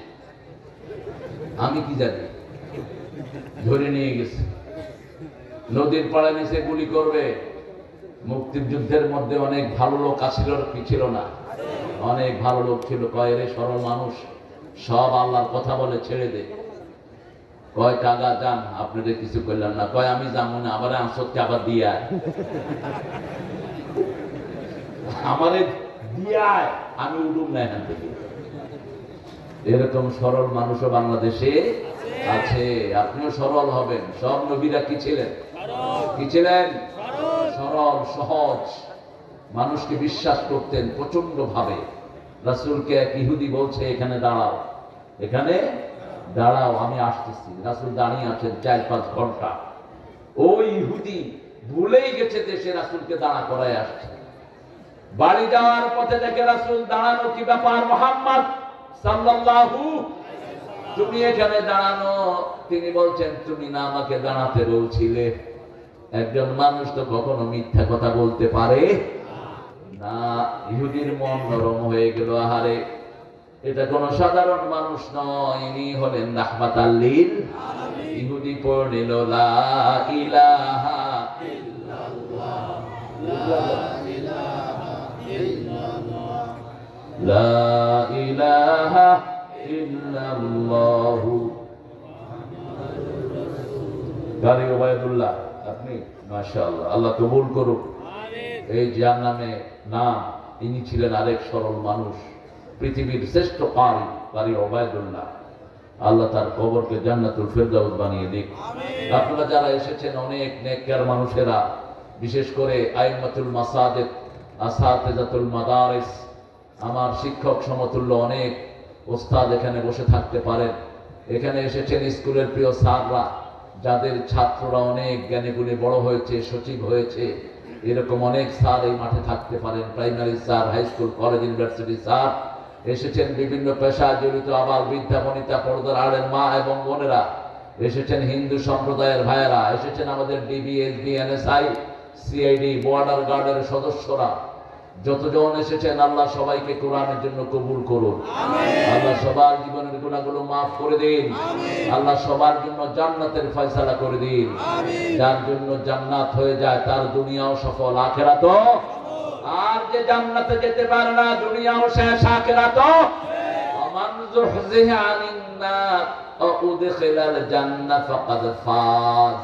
আমি কি জানি। ধরে নিয়ে গেছে, নদীর পাড়ে নিচে গুলি করবে। মুক্তিযুদ্ধের মধ্যে অনেক ভালো লোক আছিল কি ছিল না? অনেক ভালো লোক ছিল, কয় রে সরল মানুষ, সব আল্লাহর কথা বলে ছেড়ে দে। কয় টাকা যান, আপনাদের কিছু করলাম না। কয় আমি যাবো না, আবার আসরকে আবার দিয়া আমারে দিয়ায় আমি উঠুম না এখান থেকে। এরকম সরল মানুষও বাংলাদেশে আছে। আপনিও সরল হবেন। সব নবীরা কি ছিলেন? কি ছিলেন? সরল, সহজ, মানুষকে বিশ্বাস করতেন প্রচন্ড ভাবে। রাসূলকে এক ইহুদি বলছে এখানে দাঁড়াও, এখানে দাঁড়াও, আমি আসতেছি। রাসূল দাঁড়িয়ে আছেন 4-5 ঘন্টা। ওই ইহুদি ভুলেই গেছে দেশে রাসূলকে দাঁড়া করায় আসছে। বাড়ি যাওয়ার পথে দেখে রাসূল দাঁড়ানো, কি ব্যাপার মুহাম্মদ সাল্লাল্লাহু, তুমি এখানে দাঁড়ানো? তিনি বলছেন তুমি না আমাকে দাঁড়াতে বলছিলে। একজন মানুষ তো কখনো মিথ্যা কথা বলতে পারে না। ইহুদির মন নরম হয়ে গেল। আহারে, এটা কোন সাধারণ মানুষ নয়, ইনি হলেন রাহমাতাল লিল আলামিন। ইহুদি পড়ে নিল লা ইলাহা ইল্লাল্লাহ, লা ইলাহা ইল্লাল্লাহ, লা ইলাহা ইল্লাল্লাহু মুহাম্মাদুর রাসূলুল্লাহ। গারি ওবায়দুল্লাহ আপনি, মাশাআল্লাহ, আল্লাহ কবুল করুক। এই যার নামে নাম, ইনি ছিলেন আরেক সরল মানুষ, পৃথিবীর শ্রেষ্ঠ কারি, কারি ওবায়দুল্লাহ। আল্লাহ তার কবরকে জান্নাতুল ফেরদাউস বানিয়ে দিক। আপনারা যারা এসেছেন অনেক নেককার মানুষেরা, বিশেষ করে আইম্মাতুল মাসাজিদ, আসাতিজাতুল মাদারিস, আমার শিক্ষক সমতুল্য অনেক ওস্তাদ এখানে বসে থাকতে পারেন। এখানে এসেছেন স্কুলের প্রিয় স্যাররা, যাদের ছাত্ররা অনেক জ্ঞানী গুণী বড় হয়েছে, সচিব হয়েছে। এরকম অনেক স্যার এই মাঠে থাকতে পারেন, primary sir, high school, college, university sir এসেছেন। বিভিন্ন পেশায় জড়িত আবার বৃদ্ধা বনিতা, পর্দার আড়ের মা এবং বোনেরা এসেছেন, হিন্দু সম্প্রদায়ের ভাইয়েরা এসেছেন, আমাদের DB, SB, NSI, CID, border গার্ডের সদস্যরা, যতজন এসেছেন, আল্লাহ সবাইকে কোরআনের জন্য কবুল করুন। আল্লাহ সবার জীবনের গুনাহগুলো মাফ করে দিন। আল্লাহ সবার জন্য জান্নাতের ফয়সালা করে দিন। যার জন্য জান্নাত হয়ে যায় তার দুনিয়াও সফল, আখিরাতও। আর যে জান্নাতে যেতে পারে না, দুনিয়াও শেষ, আখিরাতও। ওমান যুহজিহা আনিন নার ওয়া উদখিলাল জান্নাহ ফাকাদ ফাজ।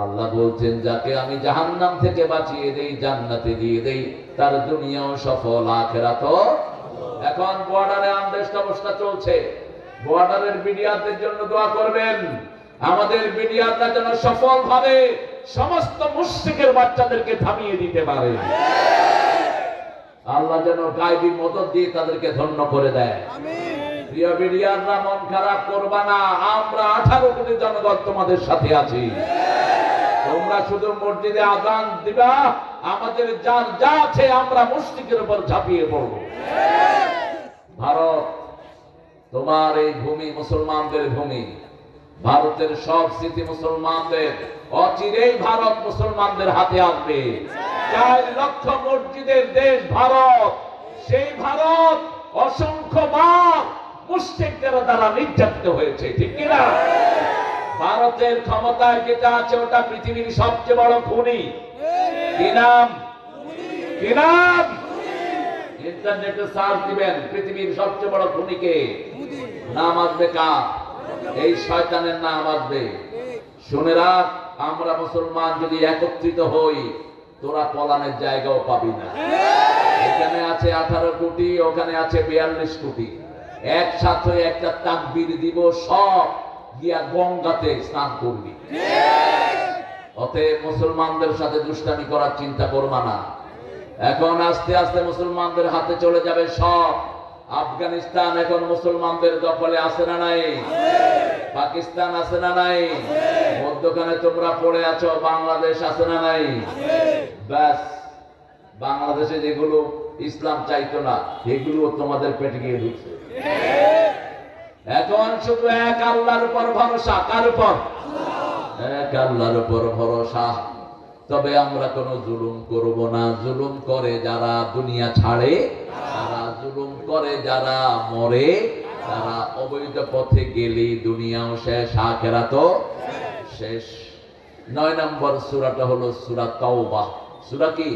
আল্লাহ বলছেন যাকে আমি জাহান্নাম থেকে বাঁচিয়ে দেই, জান্নাতে দিয়ে দেই, তার দুনিয়াও সফল, আখিরাতও। এখন বর্ডারে আনরেস্ট অবস্থা চলছে, বর্ডারের বিডিআরদের জন্য দোয়া করবেন। আমাদের বিডিআররা যেন সফলভাবে সমস্ত মুশরিকের বাচ্চাদেরকে থামিয়ে দিতে পারে। আল্লাহ যেন গায়বী মদদ দিয়ে তাদেরকে ধন্য করে দেয়। প্রিয় বিডিআররা, মন খারাপ করবা না, আমরা 18 কোটি জনগণ তোমাদের সাথে আছি। তোমরা শুধু মসজিদে আযান দিবা, আমাদের যার যা আছে আমরা মুশরিকের উপর ঝাঁপিয়ে পড়ব। ভারত তোমার এই ভূমি মুসলমানদের ভূমি, ভারতের সব স্মৃতি মুসলমানদের। অচিরেই ভারত মুসলমানদের হাতে আসবে। 4 লক্ষ মসজিদের দেশ ভারত। সেই ভারত অসংখ্যবার মুশরিকদের দ্বারা নির্যাতিত হয়েছে, ঠিক কিনা? ভারতের ক্ষমতায় যেটা আছে ওটা পৃথিবীর সবচেয়ে বড় খুনি। কি নাম? কি নাম? ইন্টারনেটে সার্চ দিবেন, পৃথিবীর সবচেয়ে বড় খুনিকে। নাম আসবে কার? এই শয়তানের নাম আসবে। শুনে রাখ, আমরা মুসলমান যদি একত্রিত হই, তোরা পলানের জায়গাও পাবি না। এখানে আছে 18 কোটি, ওখানে আছে 42 কোটি। একসাথে একটা তাকবীর দিব, সব গিয়া গঙ্গাতে স্নান করবি। অতএব মুসলমানদের সাথে দুষ্টামি করার চিন্তা করবা না। এখন আস্তে আস্তে মুসলমানদের হাতে চলে যাবে সব। আফগানিস্তান এখন মুসলমানদের দখলে আছে না নাই? পাকিস্তান আছে না নাই? মধ্যখানে তোমরা পড়ে আছো, বাংলাদেশ আছে না নাই? ব্যাস, বাংলাদেশে যেগুলো ইসলাম চাইতো না সেগুলো তোমাদের পেটে গিয়ে ঢুকছে। এখন শুধু এক আল্লাহর উপর ভরসা। কার উপর? এক আল্লাহর উপর ভরসা। তবে আমরা কোন জুলুম করব না। জুলুম করে যারা দুনিয়া ছাড়ে, যারা জুলুম করে যারা মরে, যারা অবৈধ পথে গেলে দুনিয়াও শেষ, আখিরাতও শেষ। 9 নম্বর সূরাটা হলো সূরা তাওবা। সূরা কি?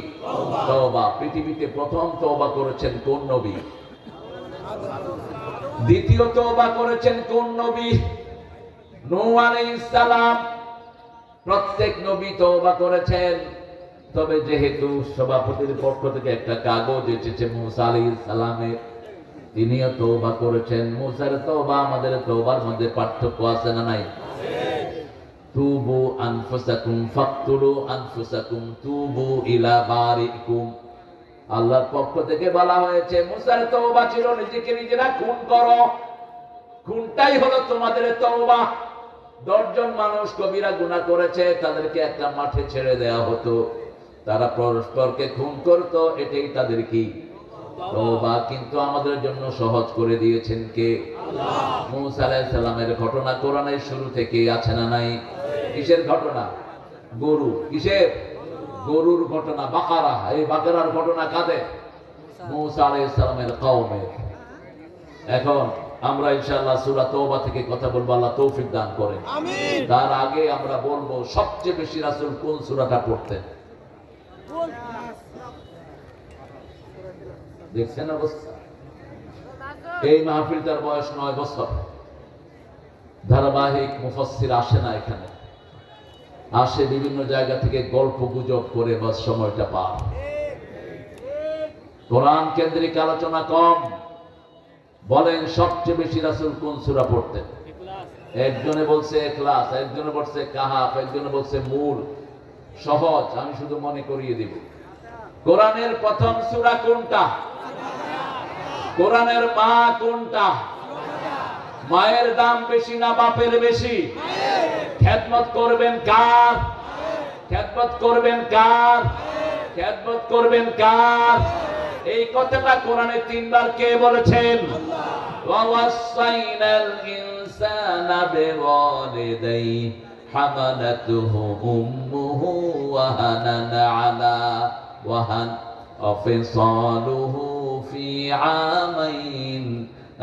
তাওবা। পৃথিবীতে প্রথম তওবা করেছেন কোন নবী? দ্বিতীয় তওবা করেছেন কোন নবী? নূহ আলাইহিস সালাম। প্রত্যেক নবী তওবা করেছেন, তবে যেহেতু সভাপতির পক্ষ থেকে একটা কাগজ এসেছে মূসা আলাইহিস সালামের, তিনিও তওবা করেছেন। মূসার তওবা আমাদের তওবার মধ্যে পার্থক্য আছে না নাই? তুবু আনফুসাকুম ফাকতুলু আনফুসাকুম তুবু ইলা বারিকুম। আল্লাহর পক্ষ থেকে বলা হয়েছে মূসার তওবা ছিল নিজেকে নিজেরা খুন করো, খুনটাই হলো তোমাদের তওবা। 10 জন মানুষ কবিরা গুনাহ করেছে, তাদেরকে একটা মাঠে ছেড়ে দেওয়া হতো, তারা পরস্পরকে খুন করত, এটাই তাদের কি তওবা। কিন্তু আমাদের জন্য সহজ করে দিয়েছেন কে? আল্লাহ। মূসা আলাইহিস সালামের ঘটনা কোরআনের শুরু থেকে আছে না নাই? কিসের ঘটনা? গরু। কিসের? গরুর ঘটনা। বাকারা। এই বাকারার ঘটনা কাদের? মূসা আলাইহিস সালামের কওমের। এখন আমরা ইনশাআল্লাহ সূরা তওবা থেকে কথা বলবো, আল্লাহ তৌফিক দান করেন। আমিন। তার আগে আমরা বলবো সবচেয়ে বেশি রাসূল কোন সূরাটা পড়তেন? দেখছেন অবস্থা? এই মাহফিলটার বয়স 9 বছর। ধারাবাহিক মুফাসসির আসে না এখানে, আসে বিভিন্ন জায়গা থেকে গল্প গুজব করে বাস সময়টা পার। কোরআন কেন্দ্রিক আলোচনা কম। বলেন সবচেয়ে বেশি রাসূল কোন সূরা পড়তেন? একজনে বলছে ইখলাস, একজনে বলছে কাহাফ, একজনে বলছে মূল। সহজ, আমি শুধু মনে করিয়ে দিব। কোরআনের প্রথম সূরা কোনটা? কোরআনের মা কোনটা? মায়ের দাম বেশি না বাপের বেশি? খেদমত করবেন কার? খেদমত করবেন কার? খেদমত করবেন কার? এই কথাটা কোরআনে 3 বার কে বলেছেন? ওয়া ওয়াসাইনাল ইনসানা বিওয়ালিদাইহি হামালাতুহু উম্মুহু ওয়াহানান আলা ওয়াহান ওয়াফিসালুহু ফি আমাইন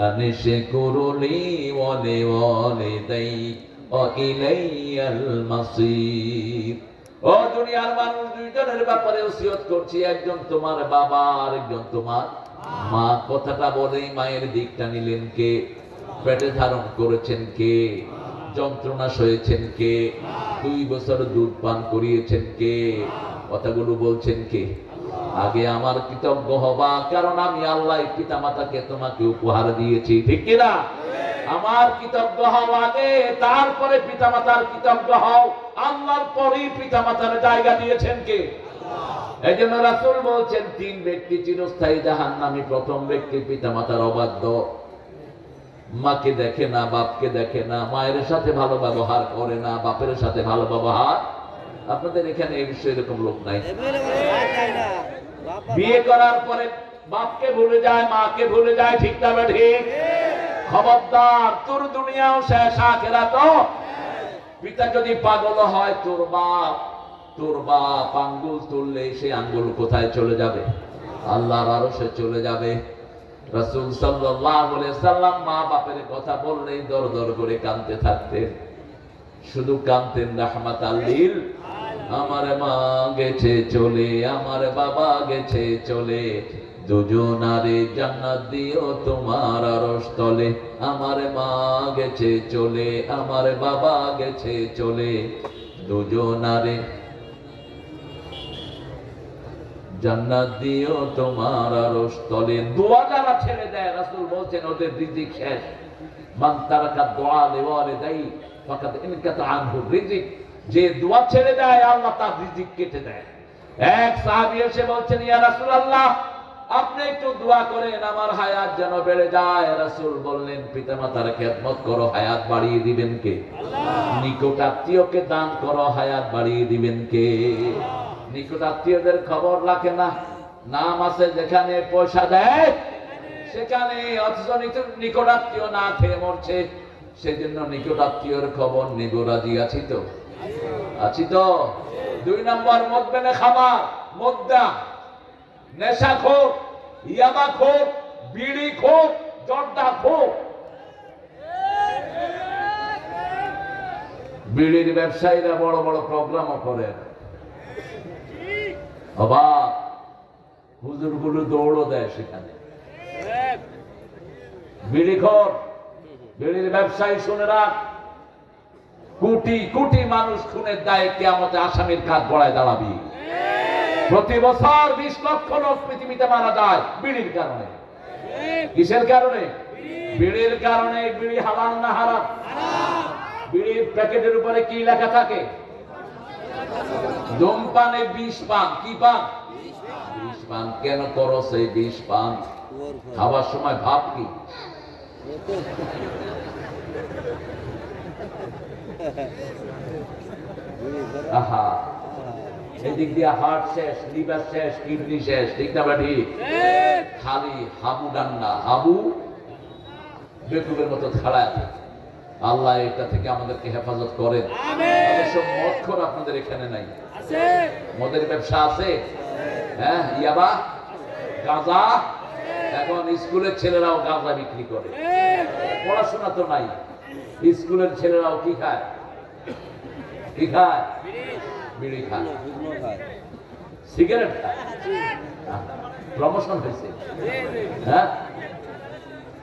আনিশকুরু লি ওয়া লিওয়ালিদাইহি ওয়া ইলাইয়াল মাসির। ও দুনিয়ার মানুষ, দুইজনের ব্যাপারে ওসিয়ত করছি, একজন তোমার বাবা আর একজন তোমার মা। কথাটা বলেই মায়ের দিকটা নিলেন কে? পেটে ধারণ করেছেন কে? যন্ত্রণা সয়েছেন কে? 2 বছর দুধ পান করিয়েছেন কে? কথাগুলো বলছেন কে? আগে আমার কৃতজ্ঞ হবা, কারণ আমি আল্লাহ পিতা মাতাকে তোমাকে উপহার দিয়েছি, ঠিক কিনা? আমার কৃতজ্ঞ হও আগে, তারপরে পিতা মাতার কৃতজ্ঞ হও। আল্লাহর পরেই পিতা মাতার জায়গা দিয়েছেন কে? আল্লাহ। এই জন্য রাসূল বলছেন 3 ব্যক্তি চিরস্থায়ী জাহান্নামী। প্রথম ব্যক্তি পিতা মাতার অবাধ্য, মাকে দেখে না, বাপকে দেখে না, মায়ের সাথে ভালো ব্যবহার করে না, বাপের সাথে ভালো ব্যবহার। আপনাদের এখানে এই বিষয়ে এরকম লোক নাই? বিয়ে করার পরে বাপকে ভুলে যায়, মাকে ভুলে যায়, ঠিক না ঠিক? খবরদার, তোর দুনিয়াও শেষ, আখিরাতও। পিতা যদি পাগল হয়, তোর বাপ আঙ্গুল তুললে সেই আঙ্গুল কোথায় চলে যাবে? আল্লাহর আরশে চলে যাবে। রাসূল সাল্লাল্লাহু আলাইহি সাল্লাম মা বাপের কথা বললেই দর দর করে কাঁদতে থাকতেন। শুধু কাঁদতেন রাহমাতাল লিল। আমার মা গেছে চলে, আমার বাবা গেছে চলে, দুজনারে জান্নাত দিও তোমার আরশ তলে। আমার মা গেছে চলে, আমার বাবা গেছে চলে, দুজনারে জান্নাত দিও তোমার আরশ তলে। দোয়া যারা ছেড়ে দেয়, রাসূল বলছেন ওদের রিজিক শেষ। মান তারাকা দুআ লিওয়ালিদাইহি ফাকাদ ইনকাতা আনহু রিজিক। যে দোয়া ছেড়ে দেয়, আল্লাহ তার রিজিক কেটে দেয়। এক সাহাবী এসে বলছেন, ইয়া রাসূলুল্লাহ, আপনি একটু দোয়া করেন আমার হায়াত যেন বেড়ে যায়। রাসূল বললেন, পিতামাতার খেদমত করো, হায়াত বাড়িয়ে দিবেন কে? আল্লাহ। নিকট আত্মীয়কে দান করো, হায়াত বাড়িয়ে দিবেন কে? নিকট আত্মীয়দের খবর রাখে না। নাম আছে যেখানে, পয়সা দেয় সেখানে, অথচ নিকট আত্মীয় না খেয়ে মরছে। সেজন্য নিকট আত্মীয়র খবর নিব। রাজি আছি তো? আছি তো? 2 নম্বর মদবেনে খাবার, মদ্দা, নেশাখোর, ইয়াবাখোর, বিড়িখোর, জর্দাখোর। বিড়ির ব্যবসায়ীরা বড় বড় প্রোগ্রামও করেন। অবাক, হুজুরগুলো দৌড়ও দেয় সেখানে। বিড়িখোর, বিড়ির ব্যবসায়ী শুনে রাখ, কোটি কোটি মানুষ খুনের দায়ে কিয়ামতে আসামির কাঠ গড়ায় দাঁড়াবি। প্রতি বছর 20 লক্ষ লোক পৃথিবীতে মারা যায় বিড়ির কারণে। কিসের কারণে? বিড়ির কারণে। বিড়ি হালাল না হারাম? বিড়ির প্যাকেটের উপরে কি লেখা থাকে? ধূমপানে বিষ পান। কি পান? বিষ পান। কেন করো সেই বিষ পান? খাবার সময় ভাব কি? আহা, এদিক দিয়ে হার্ট শেষ, লিভার শেষ, কিডনি শেষ, ঠিক না বাড়ি? খালি হাবু ডান্না, হাবু বেকুবের মতো খাড়ায় থাকে। আল্লাহ এটা থেকে আমাদেরকে হেফাজত করেন। অবশ্য মদখোর আপনাদের এখানে নাই। মদের ব্যবসা আছে? হ্যাঁ, ইয়াবা, গাঁজা। এখন স্কুলের ছেলেরাও গাঁজা বিক্রি করে। পড়াশোনা তো নাই, স্কুলের ছেলেরাও কি খায়? কি খায়? বিড়ি খায়, সিগারেট খায়। প্রমোশন হয়েছে। হ্যাঁ,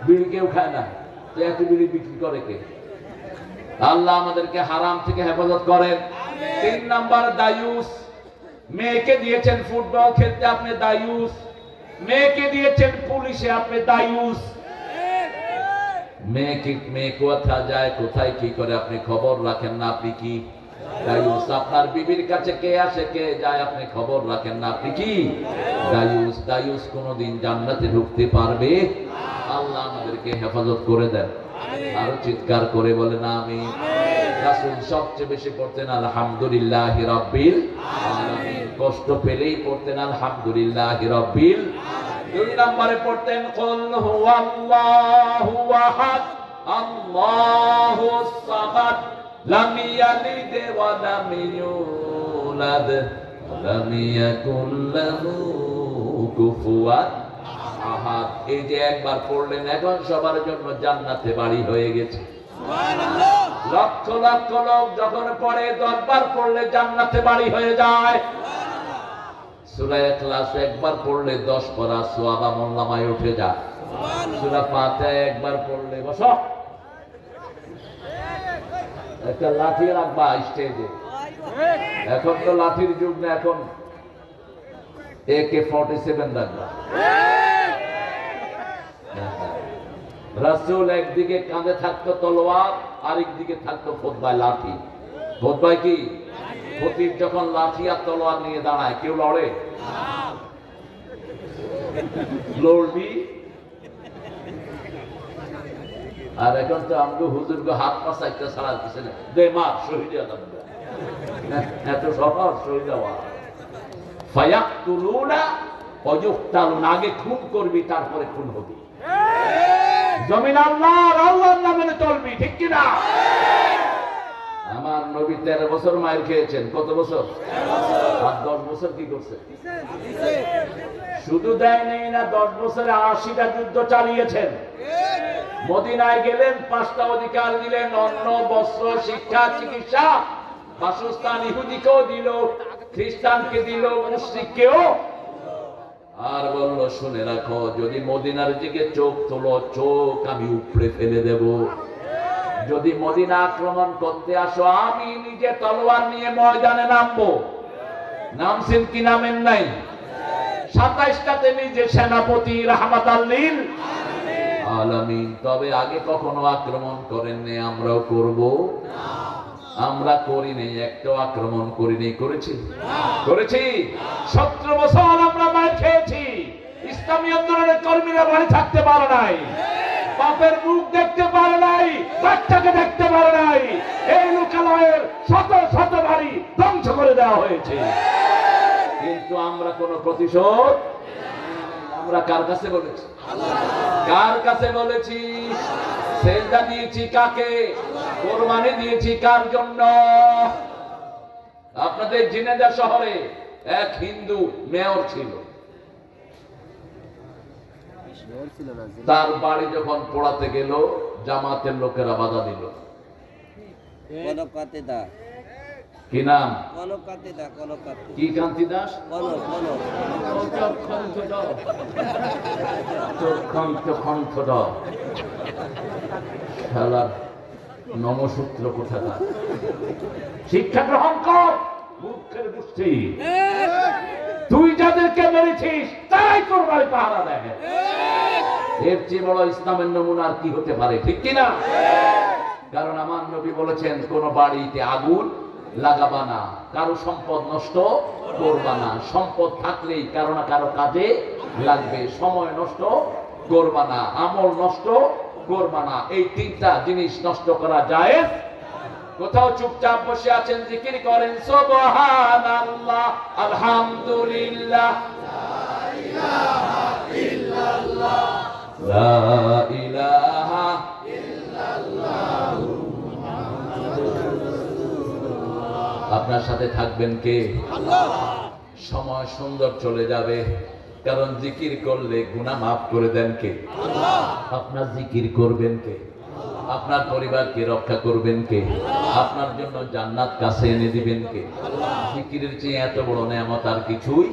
বিড়ি কেউ খায় না, তো এত বিড়ি বিক্রি করে কে? আল্লাহ আমাদেরকে হারাম থেকে হেফাজত করেন। 3 নাম্বার দায়ুস। মেয়েকে দিয়েছেন ফুটবল খেলতে, আপনি দায়ুস। মেয়েকে দিয়েছেন পুলিশে, আপনি দায়ুস। মেয়ে কোথায় যায়, কোথায় কি করে আপনি খবর রাখেন না, আপনি কি দায়ুস। আপনার বিবির কাছে কে আসে কে যায় আপনি খবর রাখেন না, আপনি কি দায়ুস। দায়ুস কোনদিন জান্নাতে ঢুকতে পারবে? আল্লাহ আমাদেরকে হেফাজত করে দেন। আরো চিৎকার করে বলেন আমিন। রাসূল সবচেয়ে বেশি পড়তেন আলহামদুলিল্লাহি রাব্বিল আলামিন। কষ্ট পেলেই পড়তেন আলহামদুলিল্লাহি রাব্বিল। 2 নম্বরে পড়তেন কুল হুয়াল্লাহু আহাদ আল্লাহুস সামাদ লাম ইয়ালিদ ওয়া লাম ইউলাদ ওয়া লাম ইয়াকুল লাহু কুফুয়ান আহাদ। এই যে একবার পড়লেন, এখন সবার জন্য জান্নাতে বাড়ি হয়ে গেছে। সুবহানাল্লাহ। লক্ষ লক্ষ লোক যখন পড়ে 10 বার পড়লে জান্নাতে বাড়ি হয়ে যায়। সূরা ইখলাস একবার পড়লে 10 পড়া সওয়াব আমলনামায় উঠে যায়। সূরা ফাতিহা একবার পড়লে, বসো, একটা লাঠি রাখবা স্টেজে। এখন তো লাঠির যুগ না, এখন AK-47 রাখবা। রাসূল একদিকে কাঁধে থাকতো তলোয়ার, আরেকদিকে থাকতো খোতবায় লাঠি। খোতবায় কি? খতিব যখন লাঠি আর তলোয়ার নিয়ে দাঁড়ায়, কেউ লড়ে? লড়বি? আর এখন তো আমগো হুজুরকে হাত পা চাইতে ছাড়া কিছু না, দে মার শহীদ আদম। এত সহজ শহীদ হওয়া। ফায়াকতুলুনা ওয়া ইউকতালুনা। আগে খুন করবি, তারপরে খুন হবি। জমিন আল্লাহর, আল্লাহর নামে চলবি, ঠিক কি না? আমার নবী 13 বছর মায়ের খেয়েছেন। কত বছর? 13 বছর। আর 10 বছর কি করছে? শুধু দেয় নেই না, 10 বছরে 80টা যুদ্ধ চালিয়েছেন। মদিনায় গেলেন, 5টা অধিকার দিলেন: অন্ন, বস্ত্র, শিক্ষা, চিকিৎসা, বাসস্থান। ইহুদিকেও দিল, খ্রিস্টানকে দিল, মুশরিককেও। আর বলল, শুনে রাখো, যদি মদিনার দিকে চোখ তোলো, চোখ আমি উপড়ে ফেলে দেব। যদি মদিনা আক্রমণ করতে আসো, আমি নিজে তলোয়ার নিয়ে ময়দানে নামবো। নামছেন কি নামেন নাই? 27টাতে নিজে সেনাপতি, রাহমাতাল লিল আলামিন। তবে আগে কখনো আক্রমণ করেননি, আমরাও করব না। আমরা করিনি, একটাও আক্রমণ করিনি। করেছি? করেছি। 17 বছর আমরা মার খেয়েছি। ইসলামী আন্দোলনের কর্মীরা বাড়ি থাকতে পারে নাই, বাপের মুখ দেখতে পারে নাই, বাচ্চাকে দেখতে পারে নাই। এই লোকালয়ের শত শত বাড়ি ধ্বংস করে দেওয়া হয়েছে, কিন্তু আমরা কোনো প্রতিশোধ। আমরা কার কাছে বলেছি? কার কাছে বলেছি? সেজদা দিয়েছি কাকে? কোরবানি দিয়েছি কার জন্য? আপনাদের ঝিনাইদহ শহরে এক হিন্দু মেয়র ছিল। তার বাড়ি যখন পোড়াতে গেল, জামাতের লোকেরা বাধা দিল। কি নাম? কনকান্তি দাস। কনকান্তি কি কান্তি দাস? খেলার নমসূত্র কোথাকার। শিক্ষা গ্রহণ কর, মূর্খের গোষ্ঠী। তুই যাদেরকে মেরেছিস তাই তোর বাড়ি পাহারা দেয়। এর চেয়ে বড় ইসলামের নমুনা আর কি হতে পারে, ঠিক কিনা? কারণ আমার নবী বলেছেন, কোন বাড়িতে আগুন লাগাবা না, কারো সম্পদ নষ্ট করবা না। সম্পদ থাকলেই কারো না কারো কাজে লাগবে। সময় নষ্ট করবা না, আমল নষ্ট করবা না। এই তিনটা জিনিস নষ্ট করা যায়। কোথাও চুপচাপ বসে আছেন, জিকির করেন সুবহানাল্লাহ, আলহামদুলিল্লাহ, লা ইলাহা ইল্লাল্লাহ। আপনার সাথে থাকবেন কে? আল্লাহ। সময় সুন্দর চলে যাবে, কারণ জিকির করলে গুনাহ মাফ করে দেন কে? আল্লাহ। আপনার জিকির করবেন কে? আপনার পরিবারকে রক্ষা করবেন কে? আপনার জন্য জান্নাত কাছে এনে দিবেন কে? জিকিরের চেয়ে এত বড় নেয়ামত আর কিছুই।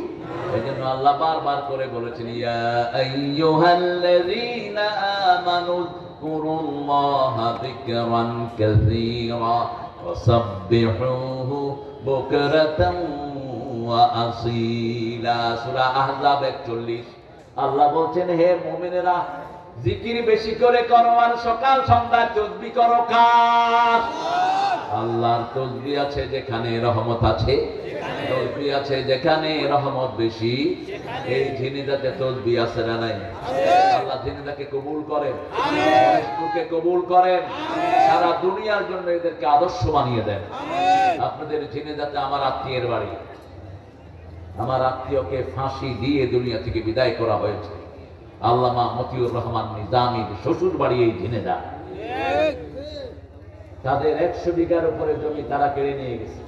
এজন্য আল্লাহ বারবার করে বলেছেন, ইয়া আইয়ুহাল্লাযীনা আমানু যকুরুল্লাহা যিকরান কাসীরা ওয়াসাব্বিহুহু বুকরাতান ওয়া আসীলা। সূরা আহজাব 41। আল্লাহ বলছেন, হে মুমিনেরা, জিকির বেশি করে করো আর সকাল সন্ধ্যা তাসবিহ করো। কার? আল্লাহর তাসবিহ আছে যেখানে রহমত আছে, তাসবিহ আছে যেখানে রহমত বেশি। এই ঝিনিদাতে তাসবিহ আছে না নাই? আল্লাহ ঝিনিদাকে কবুল করেন, মহেশপুরকে কবুল করেন, সারা দুনিয়ার জন্য এদেরকে আদর্শ বানিয়ে দেন। আপনাদের ঝিনিদাতে আমার আত্মীয়ের বাড়ি, আমার আত্মীয়কে ফাঁসি দিয়ে দুনিয়া থেকে বিদায় করা হয়েছে। আল্লামা মতিউর রহমান নিজামীর শ্বশুর বাড়ি এই ঝিনেদা। তাদের 100 বিঘার উপরে জমি তারা কেড়ে নিয়ে গেছে।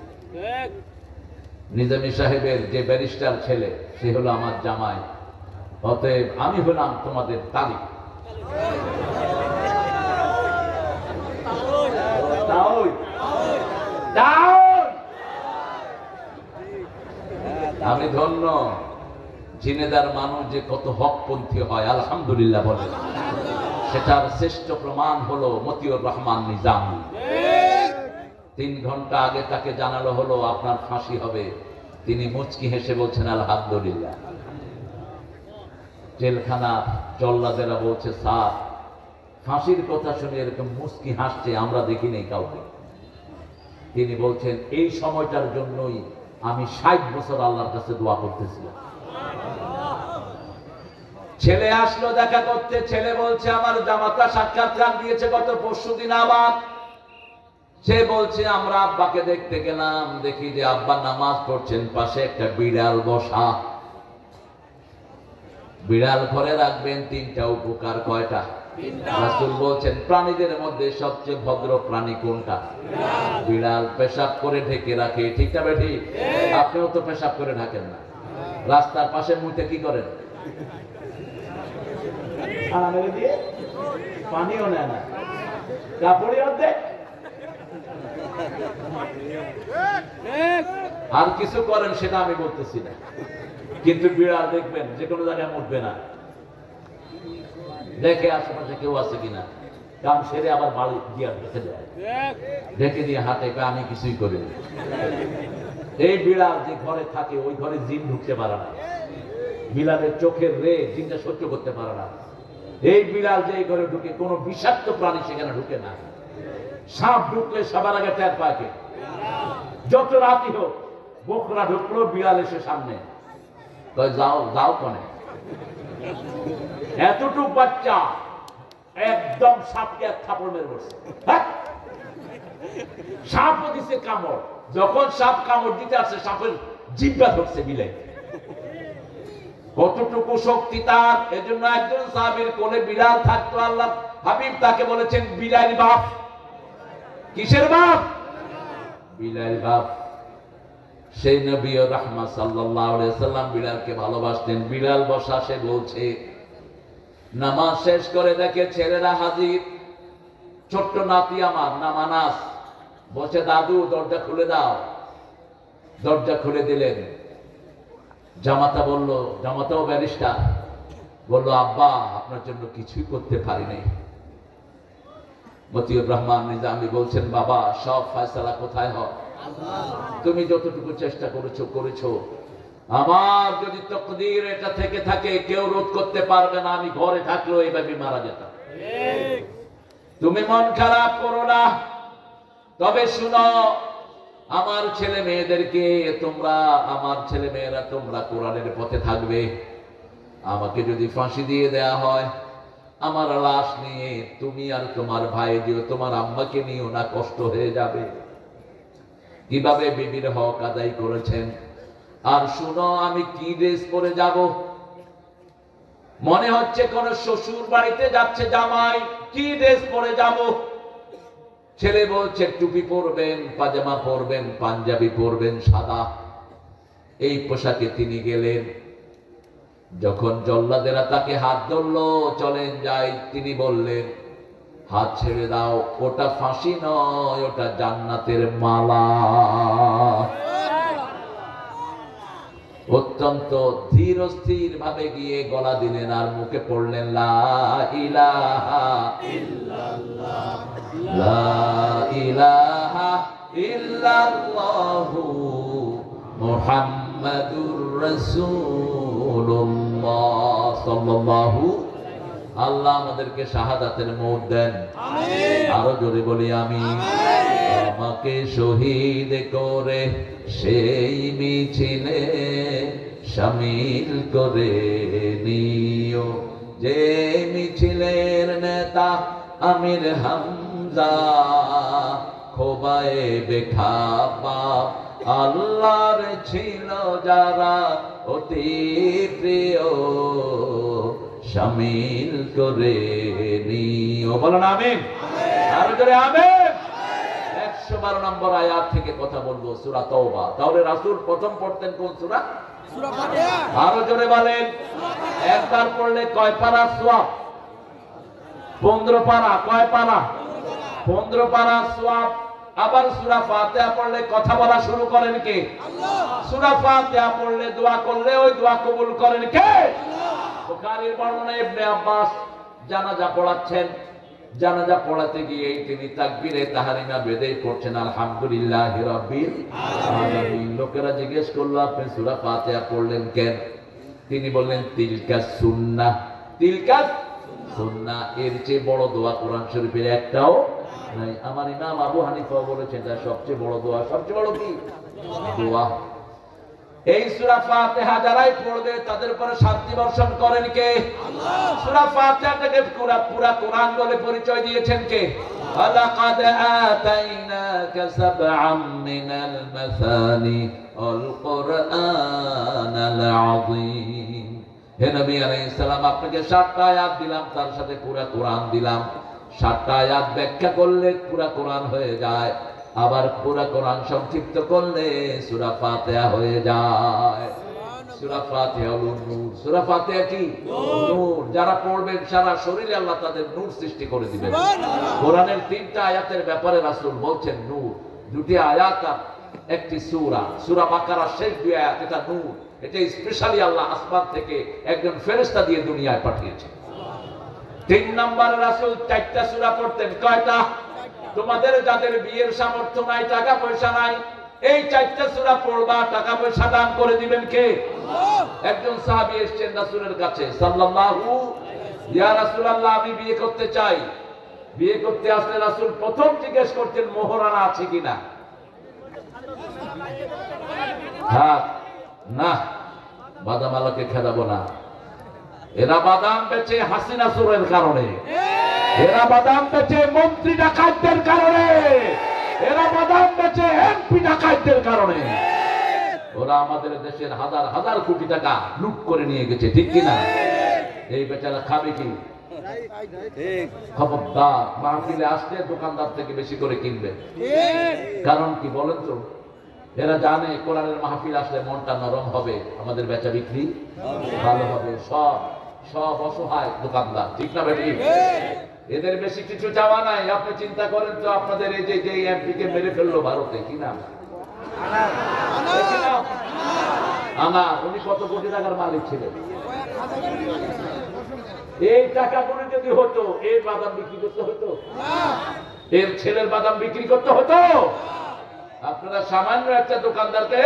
নিজামী সাহেবের যে ব্যারিস্টার ছেলে, সে হলো আমার জামাই। অতএব আমি হলাম তোমাদের তালিক। আমি ধন্য, ঝিনেদার মানুষ যে কত হকপন্থী হয় আলহামদুলিল্লাহ বলে। সেটার শ্রেষ্ঠ প্রমাণ হলো মতিউর রহমান নিজামী। 3 ঘন্টা আগে তাকে জানালো হলো আপনার ফাঁসি হবে, তিনি মুচকি হেসে বলছেন আলহামদুলিল্লাহ। জেলখানা জল্লাদেরা বলছে, স্যার ফাঁসির কথা শুনে এরকম মুচকি হাসছে আমরা দেখি নেই কাউকে। তিনি বলছেন, এই সময়টার জন্যই আমি 60 বছর আল্লাহর কাছে দোয়া করতেছিলাম। ছেলে আসলো দেখা করতে, ছেলে বলছে আমার জামাতা সাক্ষাৎকার দিয়েছে গত পরশুদিন। আবার সে বলছে, আমরা আব্বাকে দেখতে গেলাম, দেখি যে আব্বা নামাজ পড়ছেন, পাশে একটা বিড়াল বসা। বিড়াল ঘরে রাখবেন 3টা উপকার। কয়টা? রাসূল বলছেন, প্রাণীদের মধ্যে সবচেয়ে ভদ্র প্রাণী কোনটা? বিড়াল। পেশাব করে ঢেকে রাখে, ঠিক না বেঠি? আপনিও তো পেশাব করে ঢাকেন না। রাস্তার পাশে মুইতে কি করেন? পানিও নেয় না, কাপড়ই অর্ধেক। আর কিছু করেন সেটা আমি বলতেছি না, কিন্তু বিড়াল দেখবেন যে কোনো জায়গায় মুটবে না, দেখে আশেপাশে কেউ আছে কিনা, কাম সেরে আবার বাড়ি দিয়ে রেখে দেয়, ঢেকে দিয়ে হাতে। আমি কিছুই করি না। এই বিড়াল যে ঘরে থাকে ওই ঘরে জিন ঢুকতে পারে না। বিড়ালের চোখের রে জিনটা সহ্য করতে পারে না। এই বিড়াল যে ঘরে ঢুকে, কোনো বিষাক্ত প্রাণী সেখানে ঢুকে না। সাপ ঢুকলে সবার আগে টের পায় কে? যত রাতি হোক, বোকরা ঢুকলো, বিড়াল এসে সামনে যাও যাও কনে। এতটুক বাচ্চা একদম সাপকে এক থাপড় মেরে বসে। সাপও দিছে কামড়। যখন সাপ কামড় দিতে আসছে, সাপের জিহ্বা ধরছে বিলাই। কতটুকু শক্তি তার! এজন্য একজন সাহাবীর কোলে বিড়াল থাকতো, আল্লাহ হাবিব তাকে বলেছেন বিড়াল বাপ। কিসের বাপ? বিড়াল বাপ। সেই নবী রাহমাত সাল্লাল্লাহু আলাইহি সাল্লাম বিড়ালকে ভালোবাসতেন। বিড়াল বসা, সে বলছে, নামাজ শেষ করে দেখে ছেলেরা হাজির। ছোট্ট নাতি আমার নামানাস বলছে, দাদু দরজা খুলে দাও। দরজা খুলে দিলেন। জামাতা বলল, জামাতাও ব্যারিস্টার, বলল আব্বা আপনার জন্য কিছুই করতে পারি নাই। মতিউর রহমান নিজামী বলছেন বাবা সব ফয়সালা কোথায় হয়? তুমি যতটুকু চেষ্টা করেছো, আমার যদি তকদির এটা থেকে থাকে কেউ রোধ করতে পারবে না, আমি ঘরে থাকলেও এইভাবে মারা যেতাম। তুমি মন খারাপ করো না, তবে শুনো আমার ছেলে মেয়েদেরকে তোমরা, আমার ছেলে মেয়েরা তোমরা কোরআনের পথে থাকবে। আমাকে যদি ফাঁসি দিয়ে দেয়া হয়, আমার লাশ নিয়ে তুমি আর তোমার ভাই দিও, তোমার আম্মাকে নিও না, কষ্ট হয়ে যাবে। কিভাবে বিবির হক আদায় করেছেন। আর শুনো আমি কি ড্রেস পরে যাব, মনে হচ্ছে কোন শ্বশুর বাড়িতে যাচ্ছে জামাই, কি ড্রেস পরে যাব। ছেলে বলছে টুপি পরবেন, পাজামা পরবেন, পাঞ্জাবি পরবেন সাদা। এই পোশাকে তিনি গেলেন। যখন জল্লাদেরা তাকে হাত ধরলো চলেন যাই, তিনি বললেন হাত ছেড়ে দাও, ওটা ফাঁসি নয়, ওটা জান্নাতের মালা। অত্যন্ত ধীর স্থির ভাবে গিয়ে গলা দিলেন আর মুখে পড়লেন লা ইলাহা ইল্লাল্লাহ, লা ইলাহা ইল্লাল্লাহু মুহাম্মাদুর রাসূলুল্লাহ সাল্লাল্লাহু। আল্লাহ আমাদেরকে শাহাদাতের মওত দেন, আরো জোরে বলি আমিন। আমাকে শহীদ করে সেই মিছিলে শামিল করে নিও, যে মিছিলের নেতা আমির হামজা, খোবায়ে বেখাবা আল্লাহর ছিল যারা অতি প্রিয়, শামিল করে নিও। বলুন আমিন, আরো জোরে আমিন। 112 নম্বর আয়াত থেকে কথা বলবো, সূরা তাওবা। তাহলে রাসূল প্রথম পড়তেন কোন সূরা? সূরা ফাতিহা। আরো জোরে বলেন। একবার পড়লে কয় পারা সওয়াব? 15 পারা। কয় পারা? 15 পারা সওয়াব। আবার সূরা ফাতিহা পড়লে কথা বলা শুরু করেন কে? আল্লাহ। সূরা ফাতিহা পড়লে দোয়া করলে ওই দোয়া কবুল করেন কে? আল্লাহ। বুখারীর বর্ণনা ইবনে আব্বাস জানাজা পড়াচ্ছেন, জানাজা পড়াতে গিয়ে তিনি তাকবীরে তাহরিমা বেঁধে পড়ছেন আলহামদুলিল্লাহি রাব্বিল আলামিন। লোকেরা জিজ্ঞেস করলো আপনি সূরা ফাতিহা পড়লেন কেন? তিনি বললেন তিলকা সুন্নাহ, তিলকা সুন্নাহ, এর চেয়ে বড় দোয়া কোরআন শরীফের একটাও নাই। আমার ইমাম আবু হানিফা বলেছেন এটা সবচেয়ে বড় দোয়া। সবচেয়ে বড় কি দোয়া? এই সূরা ফাতিহা যারাই পড়বে তাদের উপরে শান্তি বর্ষণ করেন কে? আল্লাহ। সূরা ফাতিহাটাকে পুরা কোরআন বলে পরিচয় দিয়েছেন কে? লাকাদ আতাইনাকা সাবআম মিনাল মাসানি আল কুরআনাল আযীম। হে নবী আলাইহিস সালাম আপনাকে 7টা আয়াত দিলাম, তার সাথে পুরা কোরআন দিলাম। 7টা আয়াত ব্যাখ্যা করলে পুরা কোরআন হয়ে যায়, আবার পুরা কোরআন সংক্ষিপ্ত করলে সূরা ফাতিহা হয়ে যায়। সূরা ফাতিহা হলো নূর। সূরা ফাতিহা কি? নূর। যারা পড়বেন সারা শরীরে আল্লাহ তাদের নূর সৃষ্টি করে দিবেন। কোরআনের 3টা আয়াতের ব্যাপারে রাসূল বলছেন নূর। 2টি আয়াত আর একটি সূরা। সূরা বাকারার শেষ 2 আয়াত, এটা নূর। এটা স্পেশালি আল্লাহ আসমান থেকে একজন ফেরেশতা দিয়ে দুনিয়ায় পাঠিয়েছেন। 3 নম্বরে রাসূল 4টা সূরা পড়তেন। কয়টা? তোমাদের যাদের বিয়ের সামর্থ্য নাই, টাকা পয়সা নাই, এই 4টা সূরা পড়বা, টাকা পয়সা দান করে দিবেন কে? আল্লাহ। একজন সাহাবী এসেছেন রাসূলের কাছে, সাল্লাল্লাহু, ইয়া রাসূলুল্লাহ আমি বিয়ে করতে চাই। বিয়ে করতে আসলে রাসূল প্রথম জিজ্ঞেস করতেন মোহরানা আছে কিনা। হ্যাঁ, না বাদাম আলোকে খেদাবো না। এরা বাদাম বেচে হাসিনা চোরের কারণে, এরা বাদাম বেচে মন্ত্রী ডাকাতদের কারণে, এরা বাদাম বেচে এমপি ডাকাতদের কারণে। ওরা আমাদের দেশের হাজার হাজার কোটি টাকা লুট করে নিয়ে গেছে, ঠিক কিনা? এই বেচারা খাবে কি? খবরদার, মাহফিলে আসলে দোকানদার থেকে বেশি করে কিনবে। কারণ কি বলেন তো? এরা জানে কোরআনের মাহফিল আসলে মনটা নরম হবে, আমাদের বেচা বিক্রি ভালো হবে। সব সব অসহায় দোকানদার, ঠিক না বেটি? এদের বেশি কিছু চাওয়া নাই। আপনি চিন্তা করেন তো, আপনাদের এই যে এমপি কে মেরে ফেললো ভারতে, কি নাম আনা উনি কত কোটি টাকার মালিক ছিলেন। এই টাকা করে যদি হতো এর বাদাম বিক্রি করতে হতো, এর ছেলের বাদাম বিক্রি করতে হতো। আপনারা সামান্য একটা দোকানদারকে